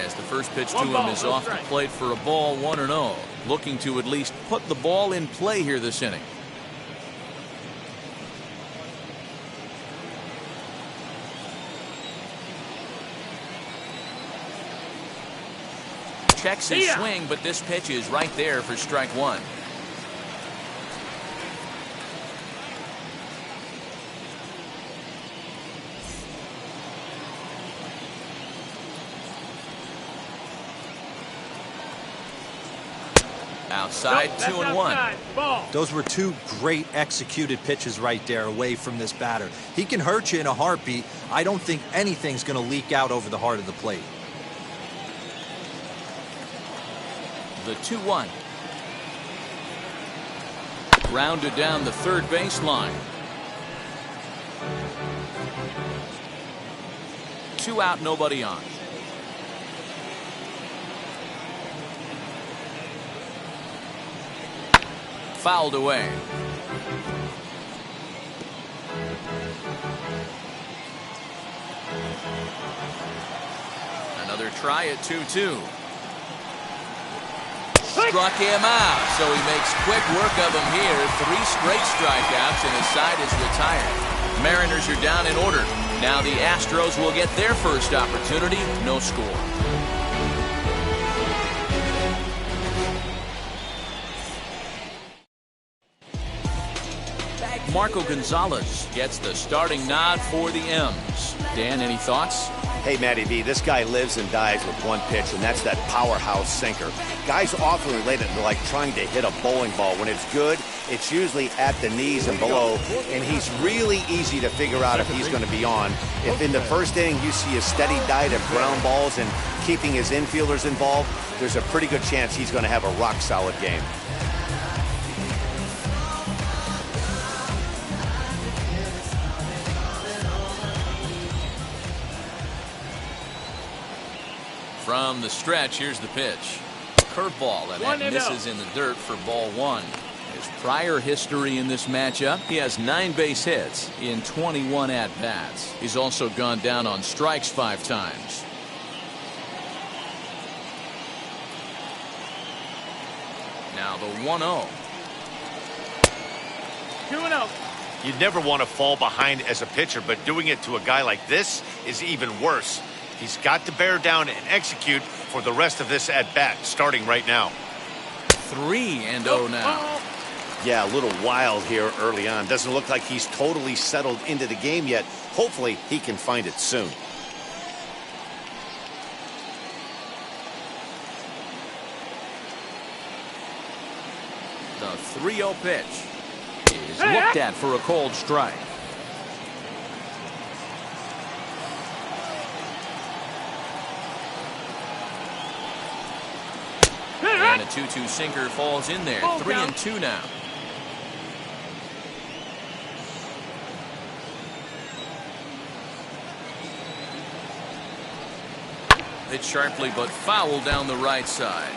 Speaker 2: As the first pitch to him is off the plate for a ball, 1-0. Looking to at least put the ball in play here this inning. Checks his swing, but this pitch is right there for strike 1. Outside, 2-1.
Speaker 4: Those were 2 great executed pitches right there away from this batter. He can hurt you in a heartbeat. I don't think anything's going to leak out over the heart of the plate.
Speaker 2: The 2-1. Grounded down the third baseline. 2 out, nobody on. Fouled away. Another try at 2-2. Struck him out, so he makes quick work of him here. 3 straight strikeouts, and his side is retired. Mariners are down in order. Now the Astros will get their first opportunity. No score. Marco Gonzalez gets the starting nod for the M's. Dan, any thoughts?
Speaker 3: Hey, Matty V, this guy lives and dies with one pitch, and that's that powerhouse sinker. Guys often relate it to like trying to hit a bowling ball. When it's good, it's usually at the knees and below, and he's really easy to figure out if he's going to be on. If in the first inning you see a steady diet of ground balls and keeping his infielders involved, there's a pretty good chance he's going to have a rock-solid game.
Speaker 2: From the stretch, here's the pitch. Curveball, and that misses in the dirt for ball one. His prior history in this matchup, he has 9 base hits in 21 at-bats. He's also gone down on strikes 5 times. Now the 1-0.
Speaker 5: 2-0.
Speaker 3: You'd never want to fall behind as a pitcher, but doing it to a guy like this is even worse. He's got to bear down and execute for the rest of this at-bat, starting right now.
Speaker 2: 3-0 now.
Speaker 3: Yeah, a little wild here early on. Doesn't look like he's totally settled into the game yet. Hopefully, he can find it soon.
Speaker 2: The 3-0 pitch is looked at for a cold strike. And a 2-2 sinker falls in there. 3-2 now. Hit sharply but foul down the right side.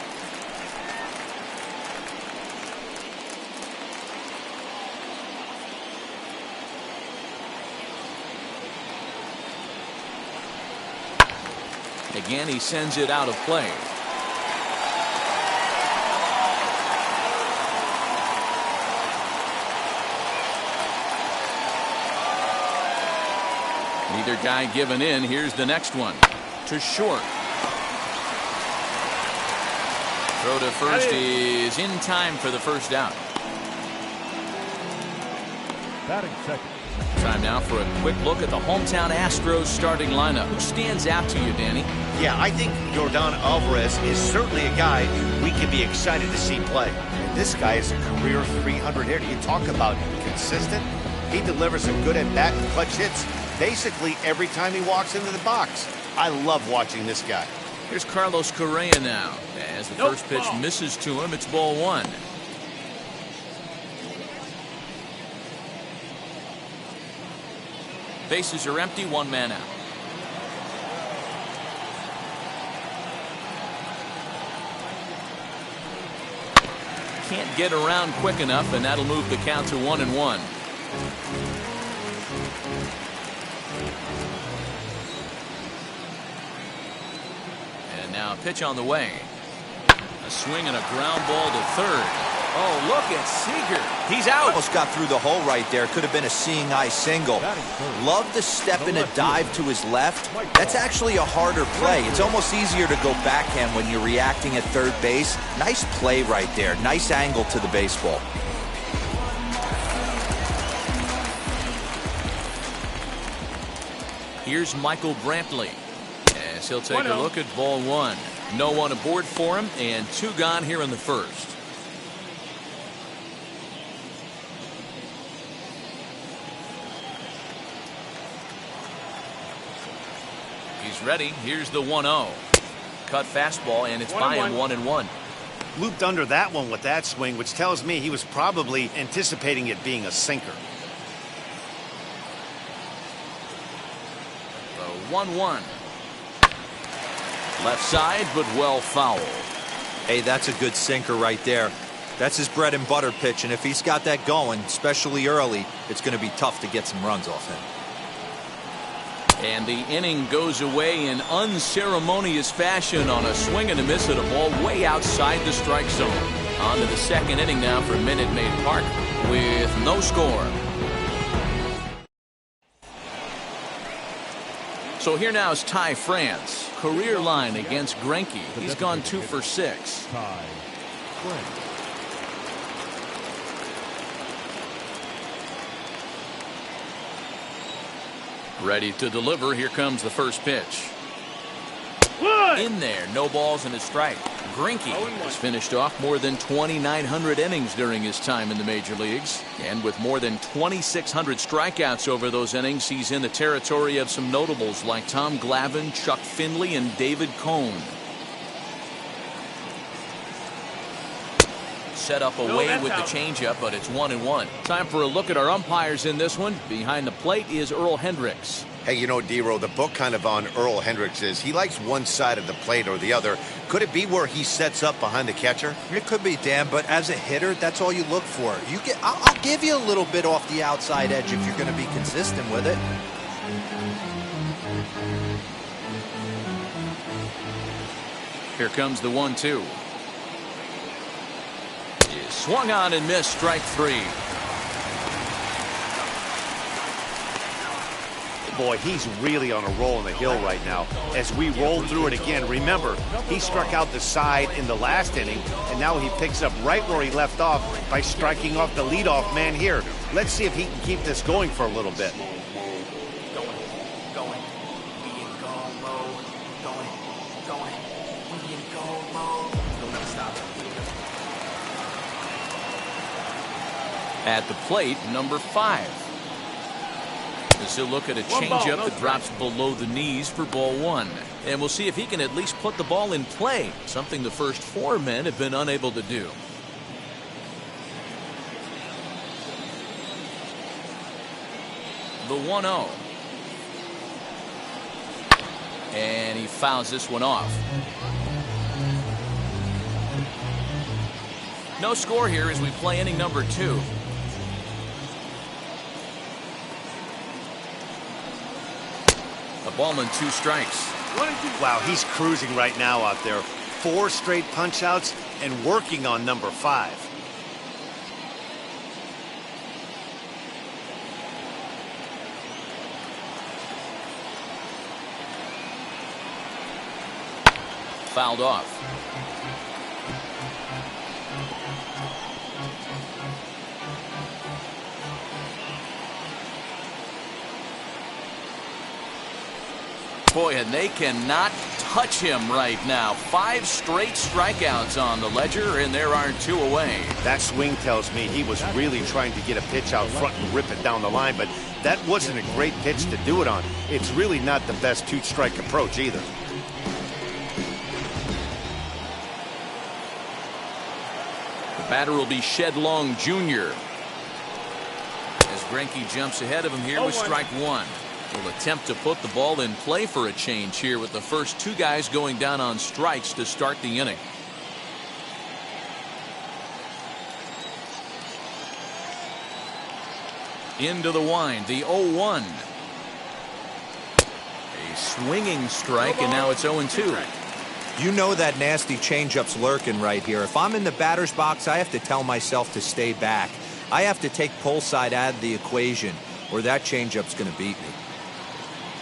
Speaker 2: Again, he sends it out of play. Neither guy giving in. Here's the next one. To short. Throw to first is in time for the first out.
Speaker 6: Batting second.
Speaker 2: Time now for a quick look at the hometown Astros starting lineup. Who stands out to you, Danny?
Speaker 3: Yeah, I think Yordan Alvarez is certainly a guy we can be excited to see play. And this guy is a career 300 hitter. You talk about consistent. He delivers a good at-bat and clutch hits basically every time he walks into the box. I love watching this guy.
Speaker 2: Here's Carlos Correa now. As the first pitch misses to him, it's ball one. Bases are empty, 1 man out. Can't get around quick enough, and that'll move the count to 1-1. And now a pitch on the way. A swing and a ground ball to third. Oh, look at Seager. He's out.
Speaker 4: Almost got through the hole right there. Could have been a seeing eye single. Love the step in a dive to his left. That's actually a harder play. It's almost easier to go backhand when you're reacting at third base. Nice play right there. Nice angle to the baseball.
Speaker 2: Here's Michael Brantley as he'll take a look at ball one. No one aboard for him, and 2 gone here in the first. He's ready. Here's the 1-0. Cut fastball, and it's by him 1-1.
Speaker 3: Looped under that one with that swing, which tells me he was probably anticipating it being a sinker.
Speaker 2: The 1-1. Left side, but well fouled.
Speaker 4: Hey, that's a good sinker right there. That's his bread and butter pitch, and if he's got that going, especially early, it's going to be tough to get some runs off him.
Speaker 2: And the inning goes away in unceremonious fashion on a swing and a miss at a ball way outside the strike zone. On to the second inning now for Minute Maid Park with no score. So here now is Ty France. Career line against Greinke. He's gone 2 for 6.
Speaker 6: Ty France.
Speaker 2: Ready to deliver. Here comes the first pitch. In there, no balls and a strike. Greinke has finished off more than 2,900 innings during his time in the major leagues. And with more than 2,600 strikeouts over those innings, he's in the territory of some notables like Tom Glavine, Chuck Finley, and David Cone. Set up away with the changeup, but it's 1-1. Time for a look at our umpires in this one. Behind the plate is Earl Hendricks.
Speaker 3: Hey, you know, D-Row, the book kind of on Earl Hendricks is he likes one side of the plate or the other. Could it be where he sets up behind the catcher?
Speaker 4: It could be, Dan, but as a hitter, that's all you look for. I'll give you a little bit off the outside edge if you're going to be consistent with it.
Speaker 2: Here comes the 1-2. Swung on and missed, strike 3.
Speaker 3: Boy, he's really on a roll on the hill right now. As we roll through it again, remember, he struck out the side in the last inning, and now he picks up right where he left off by striking off the leadoff man here. Let's see if he can keep this going for a little bit.
Speaker 2: At the plate, number 5. As he'll look at a changeup that drops below the knees for ball 1. And we'll see if he can at least put the ball in play, something the first 4 men have been unable to do. The 1-0. And he fouls this one off. No score here as we play inning number 2. A ball and 2 strikes.
Speaker 3: Wow, he's cruising right now out there. 4 straight punch outs and working on number 5.
Speaker 2: Fouled off. Boy, and they cannot touch him right now. 5 straight strikeouts on the ledger, and there are 2 away.
Speaker 3: That swing tells me he was really trying to get a pitch out front and rip it down the line, but that wasn't a great pitch to do it on. It's really not the best 2-strike approach either.
Speaker 2: The batter will be Shed Long Jr. as Greinke jumps ahead of him here with strike 1. Will attempt to put the ball in play for a change here with the first 2 guys going down on strikes to start the inning. Into the wind, the 0-1. A swinging strike, and now it's 0-2.
Speaker 4: You know that nasty changeup's lurking right here. If I'm in the batter's box, I have to tell myself to stay back. I have to take pull side out of the equation, or that changeup's going to beat me.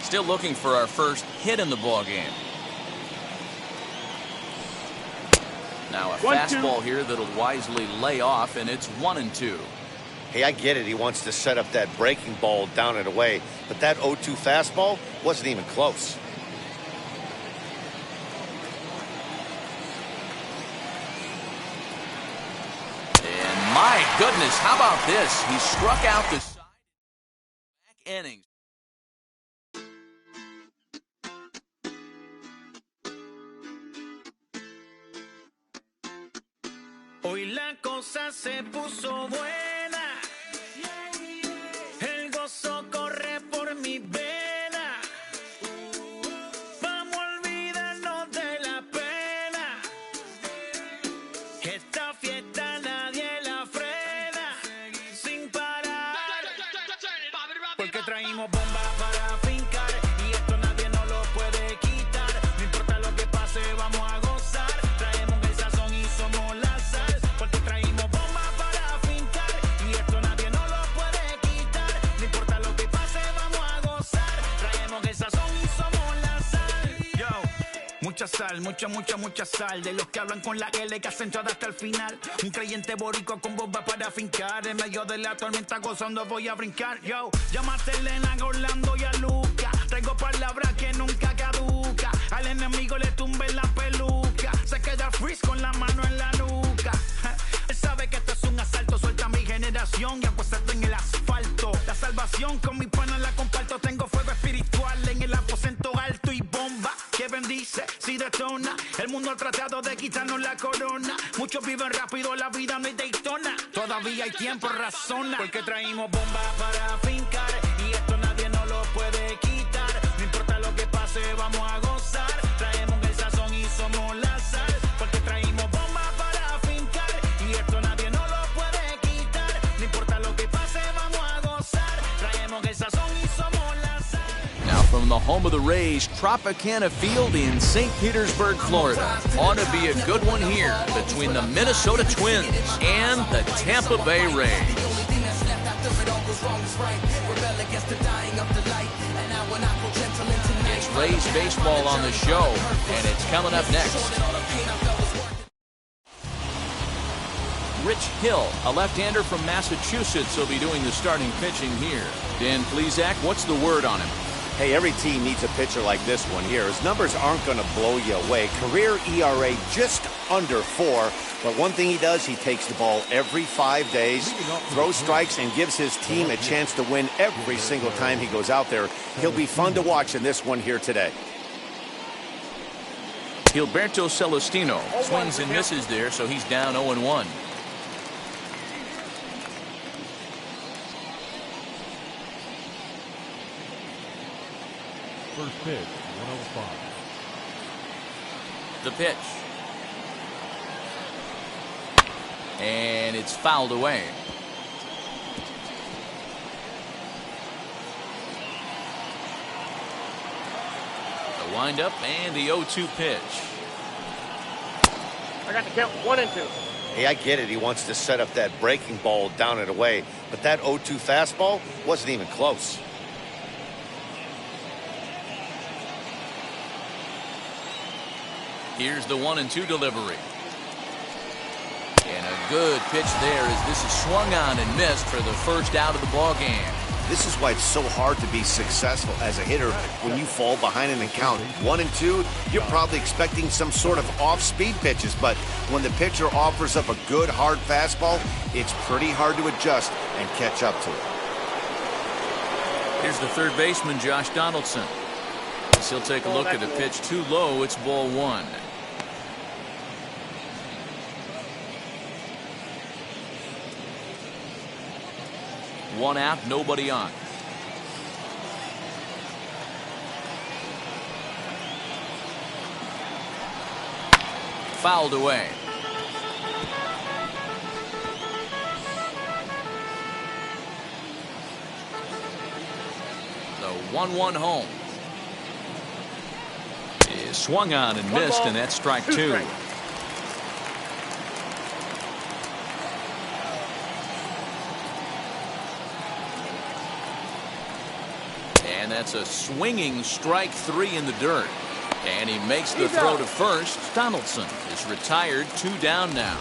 Speaker 2: Still looking for our first hit in the ball game. Now a fastball here that'll wisely lay off, and it's 1-2.
Speaker 3: Hey, I get it. He wants to set up that breaking ball down and away, but that 0-2 fastball wasn't even close.
Speaker 2: And my goodness, how about this? He struck out the side back innings.
Speaker 8: Hoy la cosa se puso buena, el gozo corre por mi vena, vamos a olvidarnos de la pena, esta fiesta nadie la frena, sin parar, porque traímos bomba para fincar, y esto nadie nos lo puede quitar, no importa lo que pase vamos a gozar, traemos el sazón y somos la sal. Porque traímos bomba para fincar Mucha sal, mucha sal. De los que hablan con la L que hacen todo hasta el final. Un creyente boricua con bomba para fincar. En medio de la tormenta gozando voy a brincar. Yo, llámate a Elena, a Orlando y a Luca. Traigo palabras que nunca caduca. Al enemigo le tumbe la peluca. Se queda freeze con la mano en la nuca. Él sabe que esto es un asalto. Suelta mi generación y acuéstate en el asfalto. La salvación con mi pana la comparto. Tengo fuego espiritual en el aposento alto y bomba que bendice si detona. El mundo ha tratado de quitarnos la corona. Muchos viven rápido, la vida no es Daytona. Todavía hay tiempo, razona. Porque traímos bomba para fincar. Y esto nadie nos lo puede quitar. No importa lo que pase, vamos a gozar. Traemos el sazón y somos la sal. Porque traímos bomba para fincar. Y esto nadie nos lo puede quitar. No importa lo que pase, vamos a gozar. Traemos el sazón y somos la sal.
Speaker 2: Now from the home of the Rays, Tropicana Field in St. Petersburg, Florida. Ought to be a good one here between the Minnesota Twins and the Tampa Bay Rays. It's Rays baseball on the show, and it's coming up next. Rich Hill, a left-hander from Massachusetts, will be doing the starting pitching here. Dan Plesac, what's the word on him?
Speaker 3: Hey, every team needs a pitcher like this one here. His numbers aren't going to blow you away. Career ERA just under 4. But one thing he does, he takes the ball every 5 days, throws strikes, and gives his team a chance to win every single time he goes out there. He'll be fun to watch in this one here today.
Speaker 2: Gilberto Celestino swings and misses there, so he's down 0-1.
Speaker 6: First pitch, 105.
Speaker 2: The pitch. And it's fouled away. The windup and the 0-2 pitch.
Speaker 5: I got the count 1 and 2.
Speaker 3: Hey, I get it. He wants to set up that breaking ball down and away. But that 0-2 fastball wasn't even close.
Speaker 2: Here's the 1-2 delivery. And a good pitch there as this is swung on and missed for the first out of the ball game.
Speaker 3: This is why it's so hard to be successful as a hitter when you fall behind in the count. 1 and 2, you're probably expecting some sort of off-speed pitches, but when the pitcher offers up a good hard fastball, it's pretty hard to adjust and catch up to it.
Speaker 2: Here's the third baseman, Josh Donaldson. As he'll take a look at a pitch too low. It's ball 1. One out, nobody on. Fouled away. The 1-1 home is swung on and missed, and that's strike 2. And that's a swinging strike 3 in the dirt. And he makes the throw to first. Donaldson is retired, 2 down now.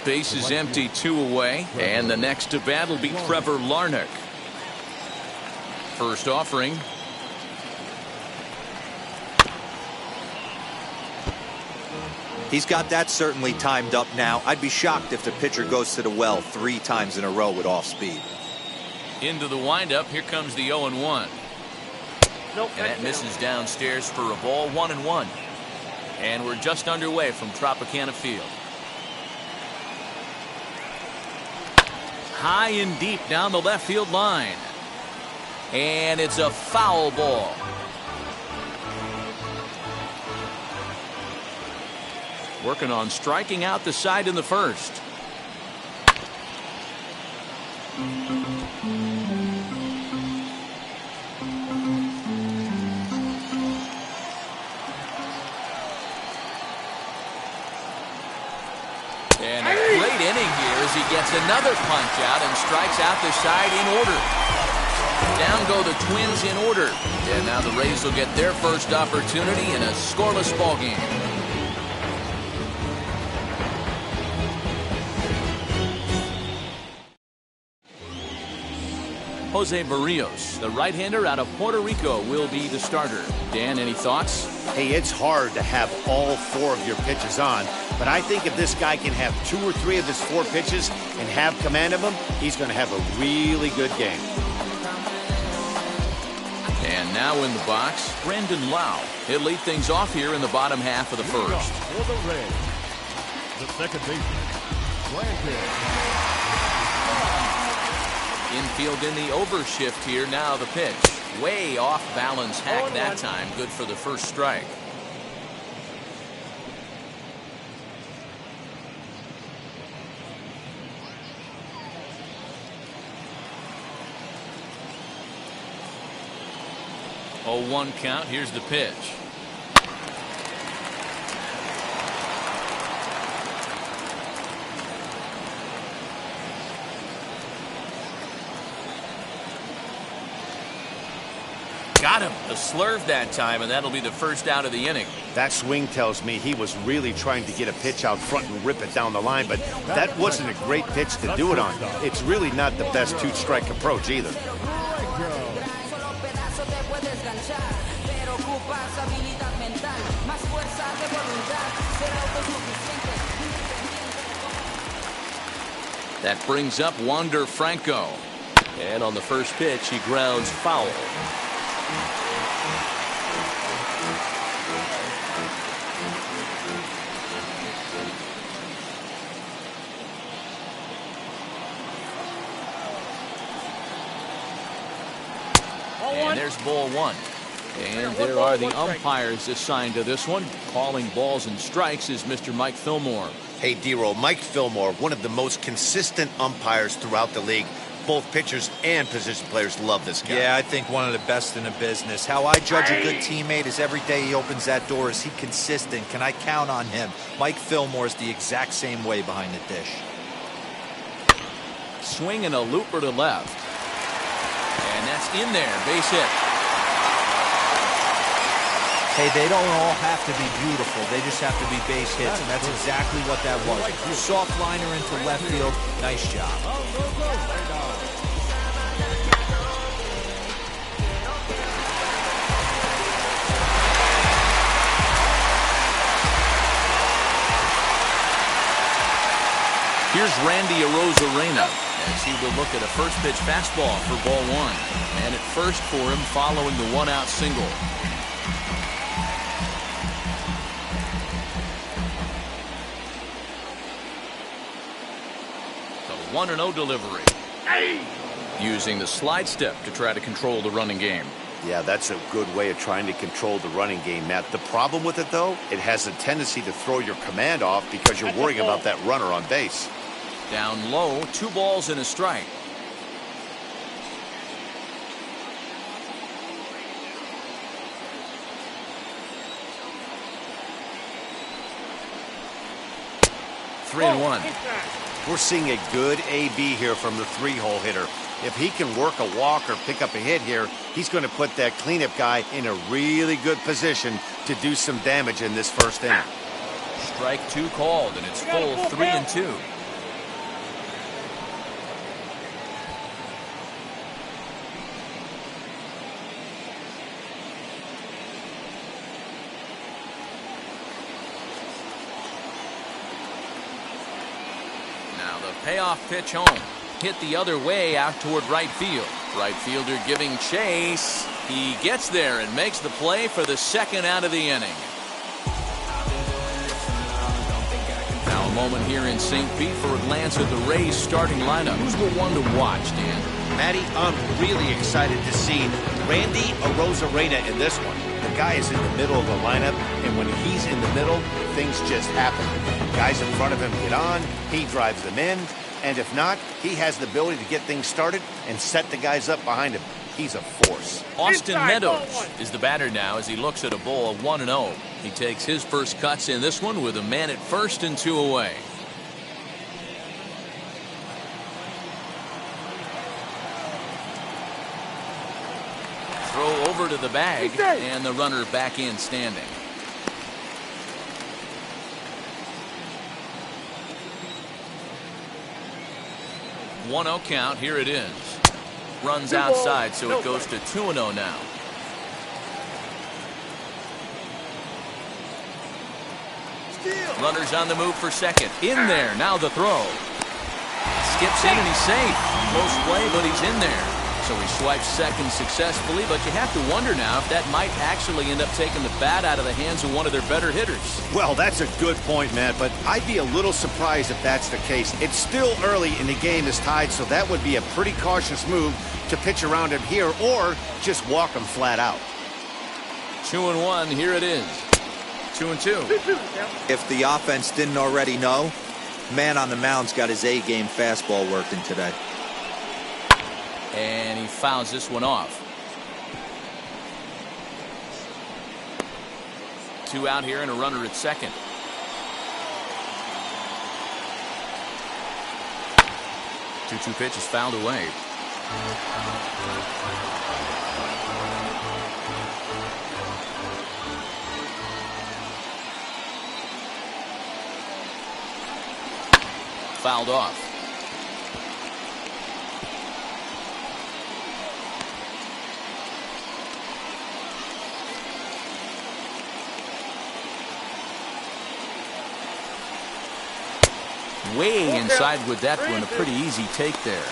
Speaker 2: Base is empty, 2 away. And the next to bat will be Trevor Larnach. First offering.
Speaker 4: He's got that certainly timed up now. I'd be shocked if the pitcher goes to the well 3 times in a row with off speed.
Speaker 2: Into the windup. Here comes the 0-1.
Speaker 5: Nope,
Speaker 2: and that misses downstairs for a ball. 1-1. And we're just underway from Tropicana Field. High and deep down the left field line. And it's a foul ball. Working on striking out the side in the first. And a great inning here as he gets another punch out and strikes out the side in order. Down go the Twins in order. And now the Rays will get their first opportunity in a scoreless ball game. Jose Barrios, the right-hander out of Puerto Rico, will be the starter. Dan, any thoughts?
Speaker 3: Hey, it's hard to have all 4 of your pitches on, but I think if this guy can have 2 or 3 of his 4 pitches and have command of them, he's going to have a really good game.
Speaker 2: And now in the box, Brandon Lau. He'll lead things off here in the bottom half of the first.
Speaker 6: For the Reds, the second baseman, Brandon.
Speaker 2: Infield in the overshift here. Now the pitch. Way off balance hack that time. Good for the first strike. Oh, 1 count. Here's the pitch. Got him. A slurve that time, and that'll be the first out of the inning.
Speaker 3: That swing tells me he was really trying to get a pitch out front and rip it down the line, but that wasn't a great pitch to do it on. It's really not the best 2-strike approach either.
Speaker 2: That brings up Wander Franco. And on the first pitch, he grounds foul. And there's ball 1. And there are the umpires assigned to this one. Calling balls and strikes is Mr. Mike Fillmore.
Speaker 3: Hey, D-Roll, Mike Fillmore, one of the most consistent umpires throughout the league. Both pitchers and position players love this guy.
Speaker 4: Yeah, I think one of the best in the business. How I judge a good teammate is every day he opens that door. Is he consistent? Can I count on him? Mike Fillmore is the exact same way behind the dish.
Speaker 2: Swing and a looper to left. And that's in there. Base hit.
Speaker 4: Hey, they don't all have to be beautiful. They just have to be base hits, and that's exactly what that was. Soft liner into left field. Nice job.
Speaker 2: Here's Randy Arozarena as he will look at a first pitch fastball for ball 1. And at first for him following the 1-out single. The 1-0 delivery. Using the slide step to try to control the running game.
Speaker 3: Yeah, that's a good way of trying to control the running game, Matt. The problem with it, though, it has a tendency to throw your command off because you're worrying about that runner on base.
Speaker 2: Down low, 2 balls and a strike. Three and 1.
Speaker 3: We're seeing a good AB here from the 3-hole hitter. If he can work a walk or pick up a hit here, he's going to put that cleanup guy in a really good position to do some damage in this first inning.
Speaker 2: Strike 2 called, and it's full 3 and 2. Payoff pitch home. Hit the other way out toward right field. Right fielder giving chase. He gets there and makes the play for the 2nd out of the inning. Now a moment here in St. Pete for a glance at the Rays starting lineup. Who's the one to watch, Dan?
Speaker 3: Matty, I'm really excited to see Randy Arozarena in this one. The guy is in the middle of the lineup, and when he's in the middle, things just happen. Guys in front of him get on, he drives them in, and if not, he has the ability to get things started and set the guys up behind him. He's a force.
Speaker 2: Austin Meadows is the batter now as he looks at a ball of 1-0. He takes his first cuts in this one with a man at first and 2 away. to the bag, and the runner back in standing. 1-0 count. Here it is. Runs outside, so it goes to 2-0 now. Runners on the move for second. In there. Now the throw. Skips in and he's safe. Close play, but he's in there. So he swipes second successfully, but you have to wonder now if that might actually end up taking the bat out of the hands of one of their better hitters.
Speaker 3: Well, that's a good point, Matt, but I'd be a little surprised if that's the case. It's still early and the game is tied, so that would be a pretty cautious move to pitch around him here or just walk him flat out.
Speaker 2: 2-1. Here it is. 2-2.
Speaker 4: If the offense didn't already know, man on the mound's got his A-game fastball working today.
Speaker 2: And he fouls this one off. 2 out here and a runner at second. Two pitch is fouled away. Fouled off. Way inside with that one. A pretty easy take there.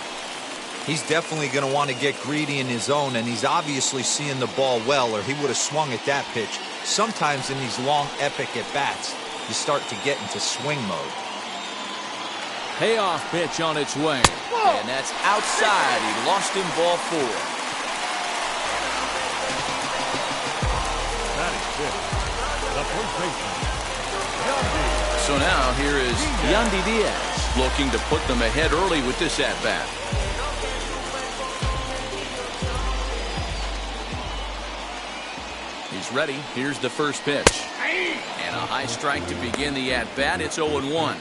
Speaker 4: He's definitely going to want to get greedy in his zone, and he's obviously seeing the ball well, or he would have swung at that pitch. Sometimes in these long, epic at-bats, you start to get into swing mode.
Speaker 2: Payoff pitch on its way. And that's outside. He lost him, ball 4.
Speaker 6: That is it. The first baseman, Yandy.
Speaker 2: So now here is Yandy Diaz looking to put them ahead early with this at-bat. He's ready. Here's the first pitch. And a high strike to begin the at-bat. It's 0-1.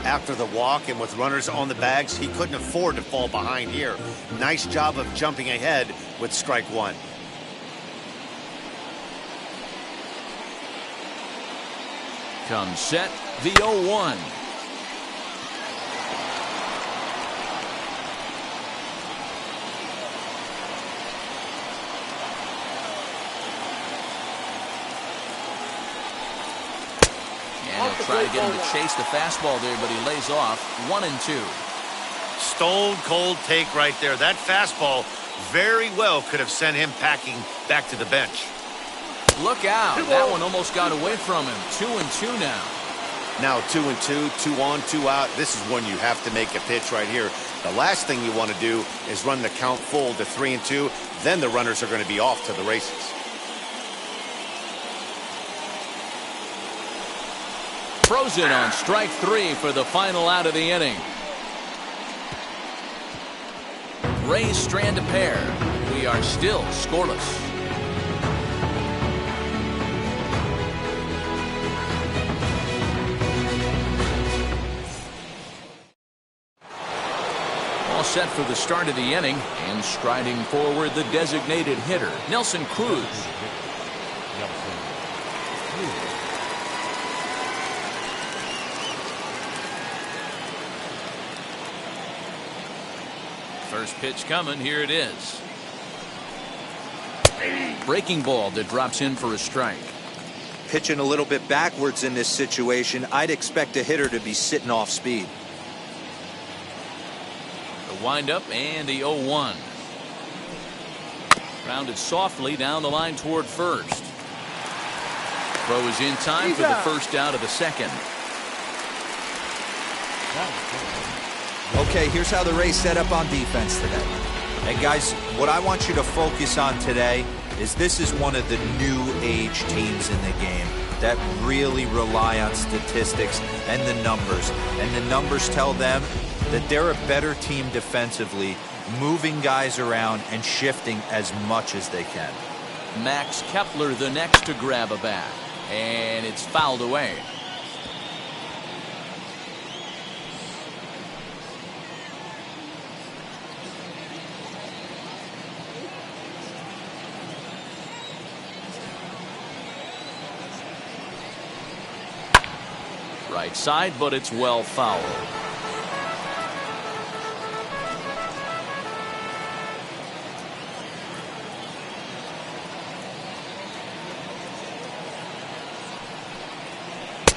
Speaker 3: After the walk and with runners on the bags, he couldn't afford to fall behind here. Nice job of jumping ahead with strike 1.
Speaker 2: Comes set, the 0-1. And he'll try to get him to chase the fastball there, but he lays off. 1-2.
Speaker 3: Stone cold take right there. That fastball very well could have sent him packing back to the bench.
Speaker 2: Look out. That one almost got away from him. 2-2 now.
Speaker 3: Now 2-2, 2 on, 2 out. This is when you have to make a pitch right here. The last thing you want to do is run the count full to 3-2. Then the runners are going to be off to the races.
Speaker 2: Frozen on strike 3 for the final out of the inning. Rays strand a pair. We are still scoreless. All set for the start of the inning, and striding forward the designated hitter, Nelson Cruz. First pitch coming. Here it is. Breaking ball that drops in for a strike.
Speaker 4: Pitching a little bit backwards in this situation, I'd expect a hitter to be sitting off speed.
Speaker 2: The windup and the 0-1. Rounded softly down the line toward first. Throw is in time for the first out of the second.
Speaker 4: Okay, here's how the Rays set up on defense today. And guys, what I want you to focus on today is this is one of the new age teams in the game that really rely on statistics and the numbers. And the numbers tell them that they're a better team defensively, moving guys around and shifting as much as they can.
Speaker 2: Max Kepler the next to grab a bat. And it's fouled away. right side, but it's well fouled.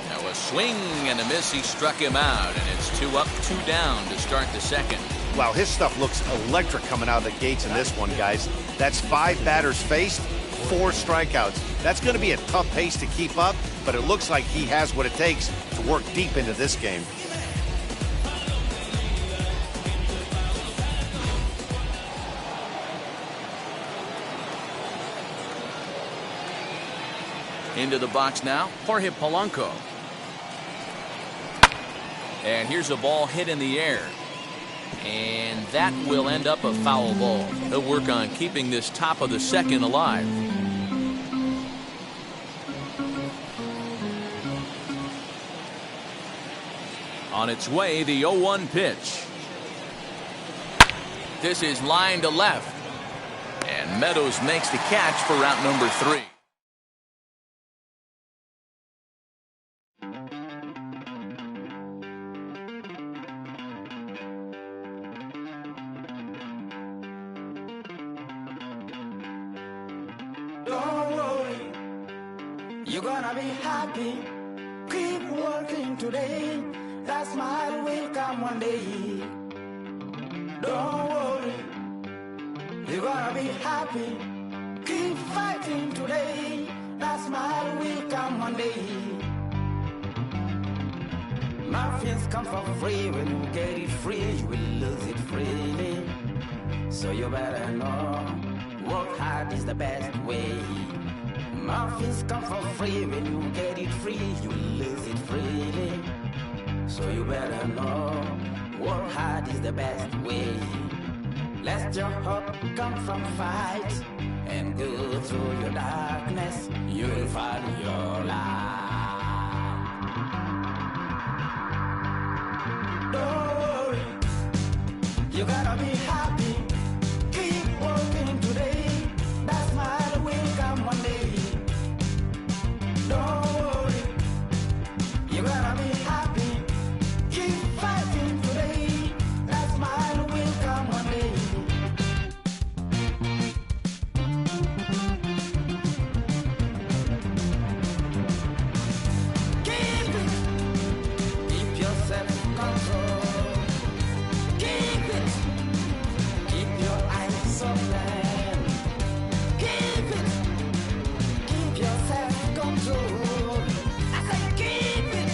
Speaker 2: Now a swing and a miss. He struck him out, and it's 2 up, 2 down to start the second.
Speaker 3: Wow, his stuff looks electric coming out of the gates in this one, guys. That's 5 batters faced, 4 strikeouts. That's going to be a tough pace to keep up, but it looks like he has what it takes to work deep into this game.
Speaker 2: Into the box now, Jorge Polanco. And here's a ball hit in the air. And that will end up a foul ball. He'll work on keeping this top of the second alive. On its way, the 0-1 pitch. This is line to left. And Meadows makes the catch for route number 3.
Speaker 8: Don't worry, you're gonna be happy. Keep working today. That smile will come one day. Don't worry, you're gonna be happy. Keep fighting today. That smile will come one day. Muffins come for free. When you get it free, you will lose it freely. So you better know, work hard is the best way. Muffins come for free. When you get it free, you will lose it freely. So you better know, work hard is the best way. Let your hope come from fight and go through your darkness. You will find your light. Don't worry, you gotta be happy. Keep working today. That smile will come one day. Don't worry, you gotta be happy. Keep fighting today. That smile will come one day. Keep it. Keep your self-control. Keep it. Keep your eyes open. Keep it. Keep your self-control. I said keep it.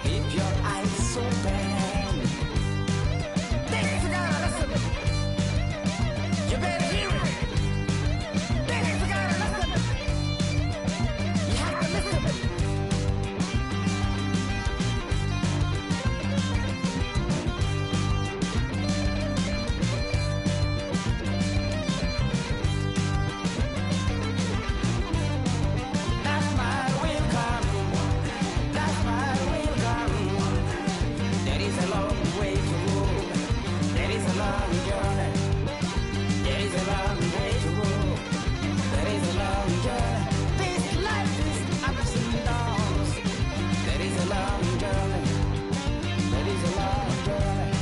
Speaker 8: Keep your eyes open. This is gotta listen. You better hear it. This is gotta listen. You have to listen. That smile will come. That smile will come. There is a long way to go. There is a long journey. There is a long way to go. There is a long journey. This life is ups and downs. There is a long journey. There is a long journey.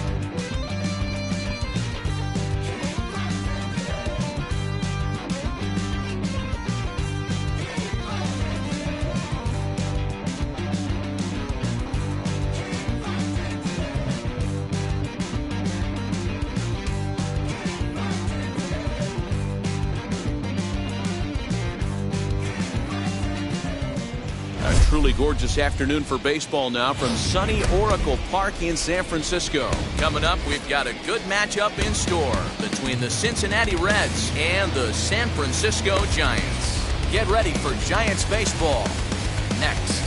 Speaker 2: A truly gorgeous afternoon for baseball now from sunny Oracle Park in San Francisco. Coming up, we've got a good matchup in store between the Cincinnati Reds and the San Francisco Giants. Get ready for Giants baseball next.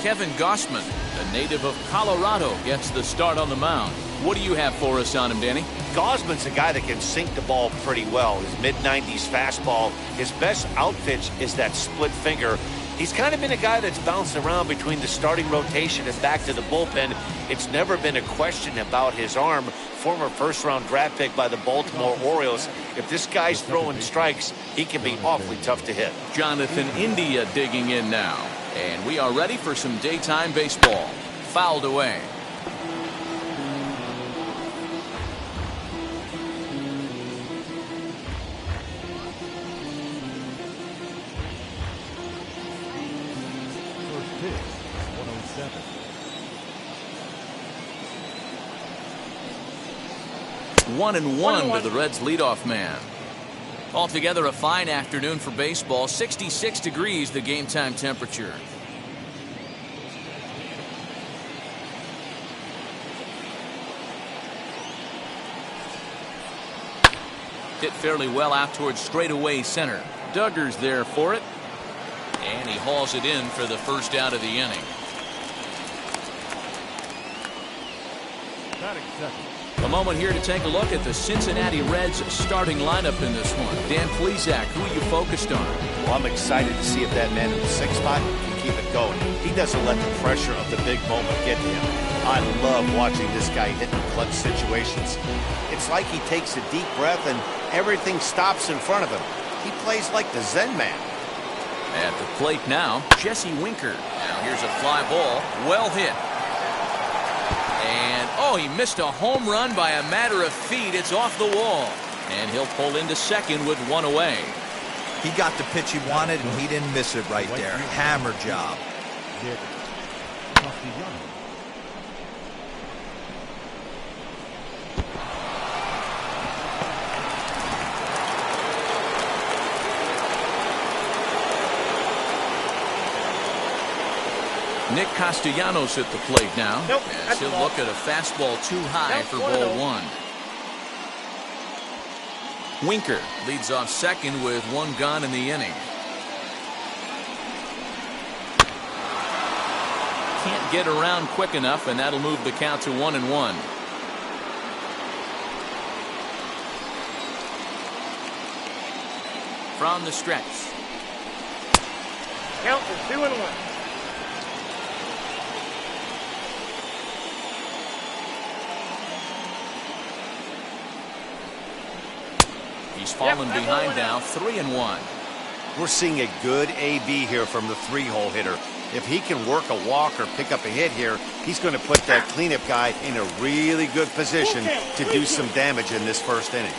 Speaker 2: Kevin Gausman, a native of Colorado, gets the start on the mound. What do you have for us on him, Danny?
Speaker 3: Gausman's a guy that can sink the ball pretty well. His mid-90s fastball. His best outpitch is that split finger. He's kind of been a guy that's bounced around between the starting rotation and back to the bullpen. It's never been a question about his arm. Former first-round draft pick by the Baltimore Orioles. If this guy's throwing strikes, he can be awfully tough to hit.
Speaker 2: Jonathan India digging in now. And we are ready for some daytime baseball. Fouled away.
Speaker 6: First pitch, 107.
Speaker 2: 1-1 to the Reds leadoff man. Altogether a fine afternoon for baseball. 66 degrees the game time temperature. Hit fairly well out towards straightaway center. Duggar's there for it. And he hauls it in for the first out of the inning.
Speaker 6: Batting second.
Speaker 2: A moment here to take a look at the Cincinnati Reds starting lineup in this one. Dan Plesac, who are you focused on?
Speaker 3: Well, I'm excited to see if that man in the sixth spot can keep it going. He doesn't let the pressure of the big moment get to him. I love watching this guy hit in clutch situations. It's like he takes a deep breath and everything stops in front of him. He plays like the Zen man.
Speaker 2: At the plate now, Jesse Winker. Now here's a fly ball, well hit. And, oh, he missed a home run by a matter of feet. It's off the wall. And he'll pull into second with one away.
Speaker 4: He got the pitch he wanted, and he didn't miss it right there. Hammer job.
Speaker 6: Nick Castellanos.
Speaker 2: Nick Castellanos at the plate now.
Speaker 5: Nope,
Speaker 2: As he'll look at a fastball too high for ball one. Winker leads off second with one gone in the inning. Can't get around quick enough, and that'll move the count to 1-1. From the stretch.
Speaker 5: Count is 2-1.
Speaker 2: He's fallen behind now, 3-1.
Speaker 3: We're seeing a good AB here from the three-hole hitter. If he can work a walk or pick up a hit here, he's going to put that cleanup guy in a really good position to do some damage in this first inning.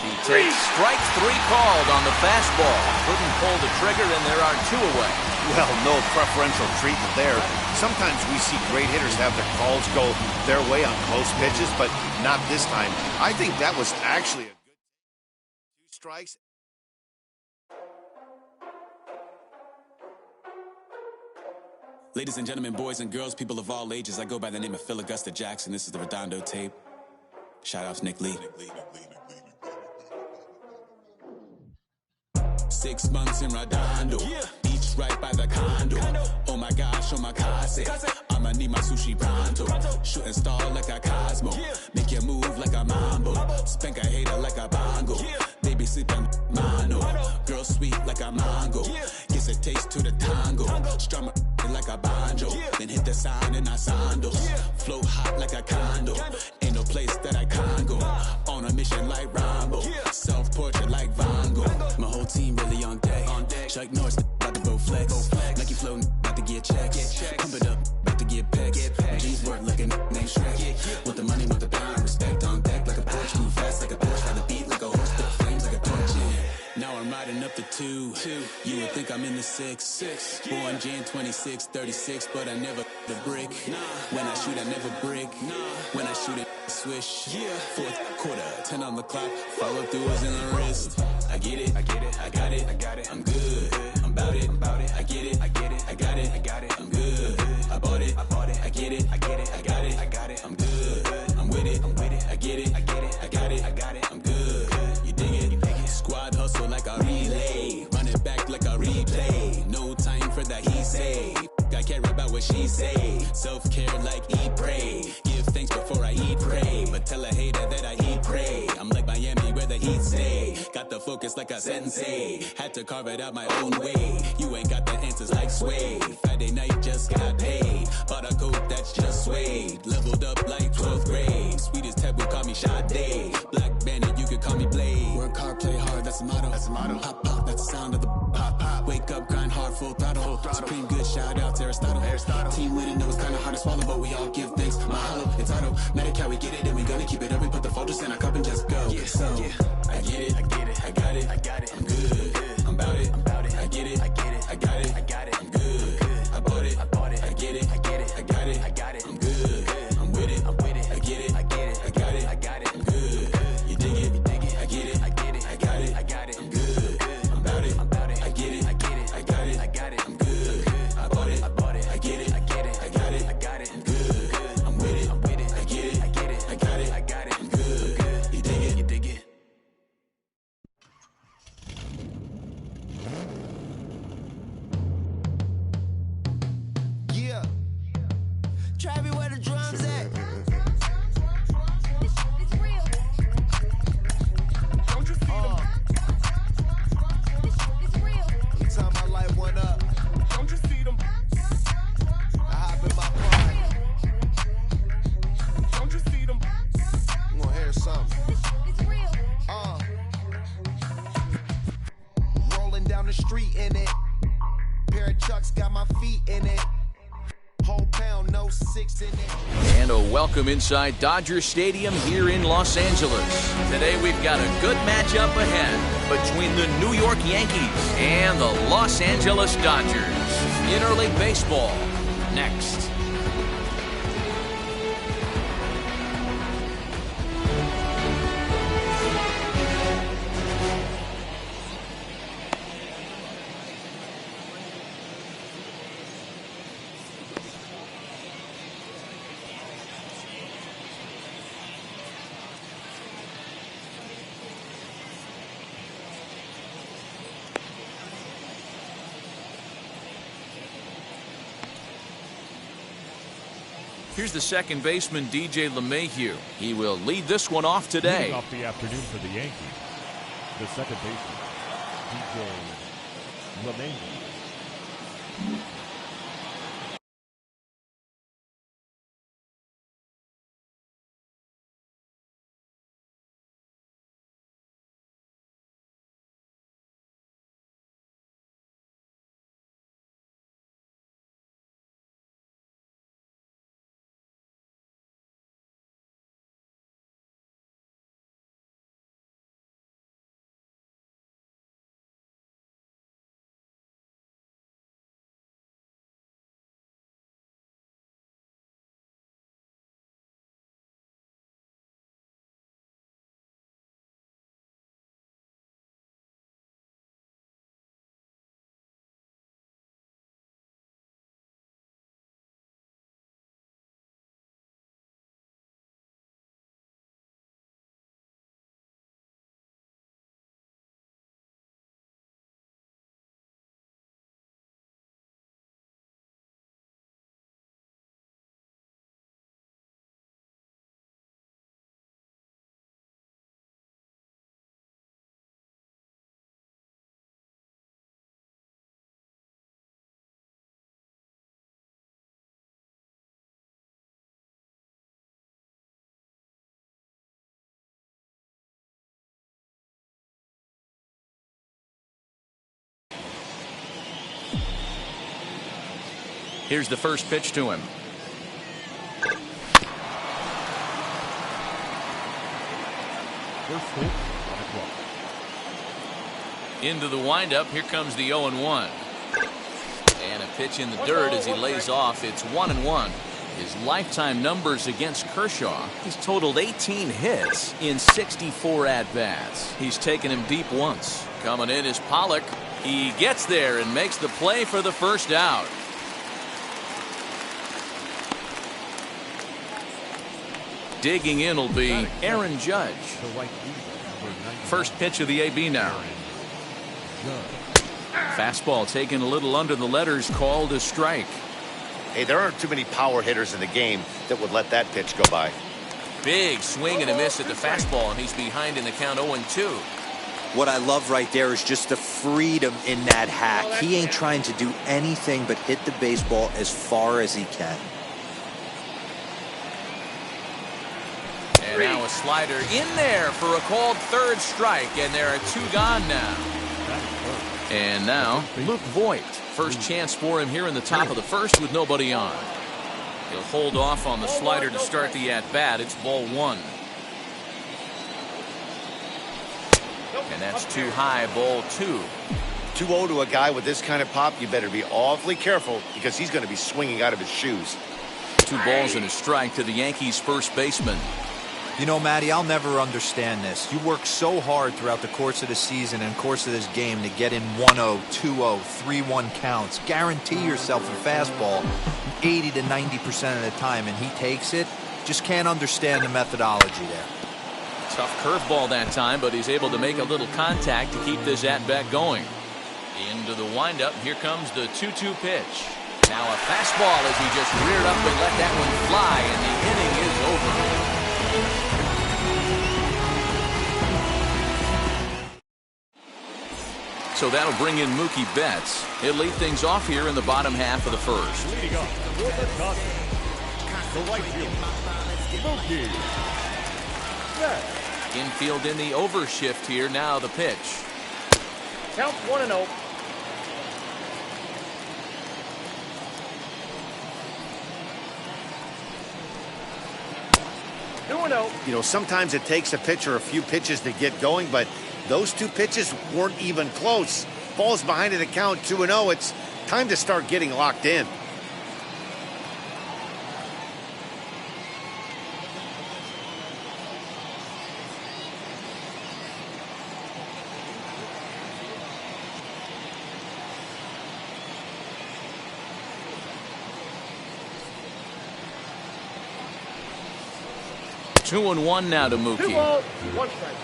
Speaker 2: He takes strike three called on the fastball. Couldn't pull the trigger, and there are two away.
Speaker 3: Well, no preferential treatment there. Sometimes we see great hitters have their calls go their way on close pitches, but not this time. I think that was actually a good 2 strikes.
Speaker 9: Ladies and gentlemen, boys and girls, people of all ages, I go by the name of Phil Augusta Jackson. This is the Redondo tape. Shout out to Nick Lee. 6 months in Redondo, beach right by the condo. Oh my gosh, oh my casa, I'ma need my sushi pronto. Shooting star like a Cosmo, make you move like a mambo. Spank a hater like a bongo, they be sleeping mano. Girl sweet like a mango, gets a taste to the tango. Strum like a banjo, then hit the sign in our sandals. Flow hot like a condo, ain't no place that I can't go. On a mission like Rambo, self-portrait like Van Gogh. My whole team really on deck. Chuck Norris about to go flex. Nike floating about to get checks. Pump it up, about to get pecs. G's work like a named Shrek. Want the money, want the power, respect on deck like a Porsche. Move fast like a Porsche, got the beat like a horse, the flames like a torch. Now I'm riding up the 2. You would think I'm in the 6. Born Jan 26, 36, but I never the brick. When I shoot, I never brick. When I shoot it, swish. Fourth quarter, 10 on the clock. Follow through is in the wrist. I get it, I got it, I'm good, I'm about it, I get it, I got it, I'm good, I bought it, I get it, I got it, I'm good, I'm with it, I get it, I got it, I'm good, you dig it, squad hustle like a relay, run it back like a replay, no time for that he say, I care about what she say, self-care like eat, pray, give thanks before I eat, pray, but tell a hater that I eat got the focus like a sensei. Had to carve it out my own way. You ain't got the answers like Sway. Friday night just got paid. Bought a coat that's just suede. Leveled up like 12th grade. Sweetest taboo, call me Sade. Black Bandit, you could call me Blade. Work hard, play hard, that's the motto. That's the motto. Pop, pop, that's the sound of the pop, pop. Wake up, grind hard, full throttle. Supreme good, shout out to Aristotle. Team with it, know it's kinda hard to swallow, but we all give thanks. Mahalo, it's auto. Medical, we get it, and we gonna keep it up. We put the photos in our cup and just go. Yeah, so, yeah. I get it, I get it, I got it, I got it. I'm good, I'm about it, I'm about it. I get it, I get it, I got it, I got it. I'm good, I bought it, I bought it. I get it, I get it, I got it, I got it. I'm good, I'm with it, I'm with it. I get it, I get it, I got it, I got it. I'm good, you dig it, you dig it. I get it, I get it, I got it, I got it. I'm good, I'm about it, I'm about it. I get it, I get it, I got it, I got it. I'm good, I bought it, I bought it. I get it, I get it, I got it, I got it. I'm good, I'm with it, I'm with it. I get it, I get it, I got it, I got it. I'm good, you dig it, you dig it.
Speaker 10: Yeah. Travis, where the drums at?
Speaker 1: It's real. Don't you see them? It's real.
Speaker 10: Every time I light one up,
Speaker 1: Don't you see them?
Speaker 10: I hop in my car.
Speaker 1: Don't you see them?
Speaker 10: I'm gonna hear something.
Speaker 1: It's real.
Speaker 10: Rolling down the street in it. Pair of Chucks got my feet in it. Whole pound, no 6 in it.
Speaker 2: And a welcome inside Dodger Stadium here in Los Angeles. Today we've got a good matchup ahead between the New York Yankees and the Los Angeles Dodgers. Interleague Baseball, next. Here's the second baseman, DJ LeMahieu. He will lead this one off today.
Speaker 6: Leading off the afternoon for the Yankees, the second baseman, DJ LeMahieu.
Speaker 2: Here's the first pitch to him.
Speaker 6: First pitch on the clock.
Speaker 2: Into the windup. Here comes the 0-1. And a pitch in the dirt as he lays off. It's 1-1. His lifetime numbers against Kershaw. He's totaled 18 hits in 64 at-bats. He's taken him deep once. Coming in is Pollock. He gets there and makes the play for the first out. Digging in will be Aaron Judge. First pitch of the AB now. Fastball taken a little under the letters, called a strike.
Speaker 3: Hey, there aren't too many power hitters in the game that would let that pitch go by.
Speaker 2: Big swing and a miss at the fastball, and he's behind in the count 0-2.
Speaker 4: What I love right there is just the freedom in that hack. He ain't trying to do anything but hit the baseball as far as he can.
Speaker 2: And now a slider in there for a called third strike, and there are 2 gone now. And now Luke Voigt. First chance for him here in the top of the first with nobody on. He'll hold off on the slider to start the at-bat. It's ball 1. And that's too high, ball 2.
Speaker 3: 2-0 to a guy with this kind of pop, you better be awfully careful because he's going to be swinging out of his shoes.
Speaker 2: 2 balls and a strike to the Yankees first baseman.
Speaker 4: You know, Matty, I'll never understand this. You work so hard throughout the course of the season and course of this game to get in 1-0, 2-0, 3-1 counts. Guarantee yourself a fastball 80 to 90% of the time, and he takes it. Just can't understand the methodology there.
Speaker 2: Tough curveball that time, but he's able to make a little contact to keep this at-bat going. Into the windup, here comes the 2-2 pitch. Now a fastball as he just reared up and let that one fly, and the inning is over. So that'll bring in Mookie Betts. He'll lead things off here in the bottom half of the first.
Speaker 6: Leading off for the Dodgers, the right fielder, Mookie Betts.
Speaker 2: Infield in the overshift here. Now the pitch.
Speaker 5: Count 1-0.
Speaker 3: You know, sometimes it takes a pitcher a few pitches to get going, but those 2 pitches weren't even close. Falls behind in the count 2-0. It's time to start getting locked in.
Speaker 2: Two and 1 now to Mookie.
Speaker 5: 2 balls, 1 strike.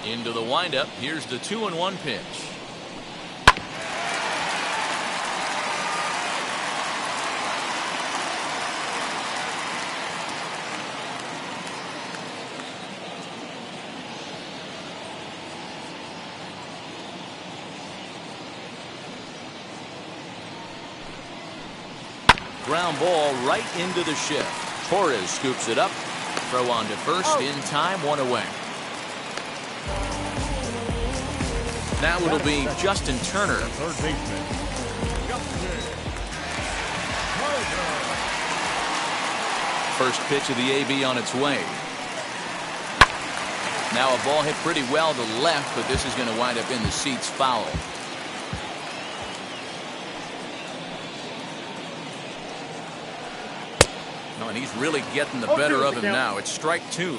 Speaker 2: Into the windup. Here's the 2-1 pitch. Ground ball right into the shift. Torres scoops it up. Throw on to first. In time, 1 away. Now it'll be Justin Turner.
Speaker 6: Third baseman, Justin Turner.
Speaker 2: First pitch of the AB on its way. Now a ball hit pretty well to left, but this is going to wind up in the seats foul. No, and he's really getting the better of him now. It's strike 2.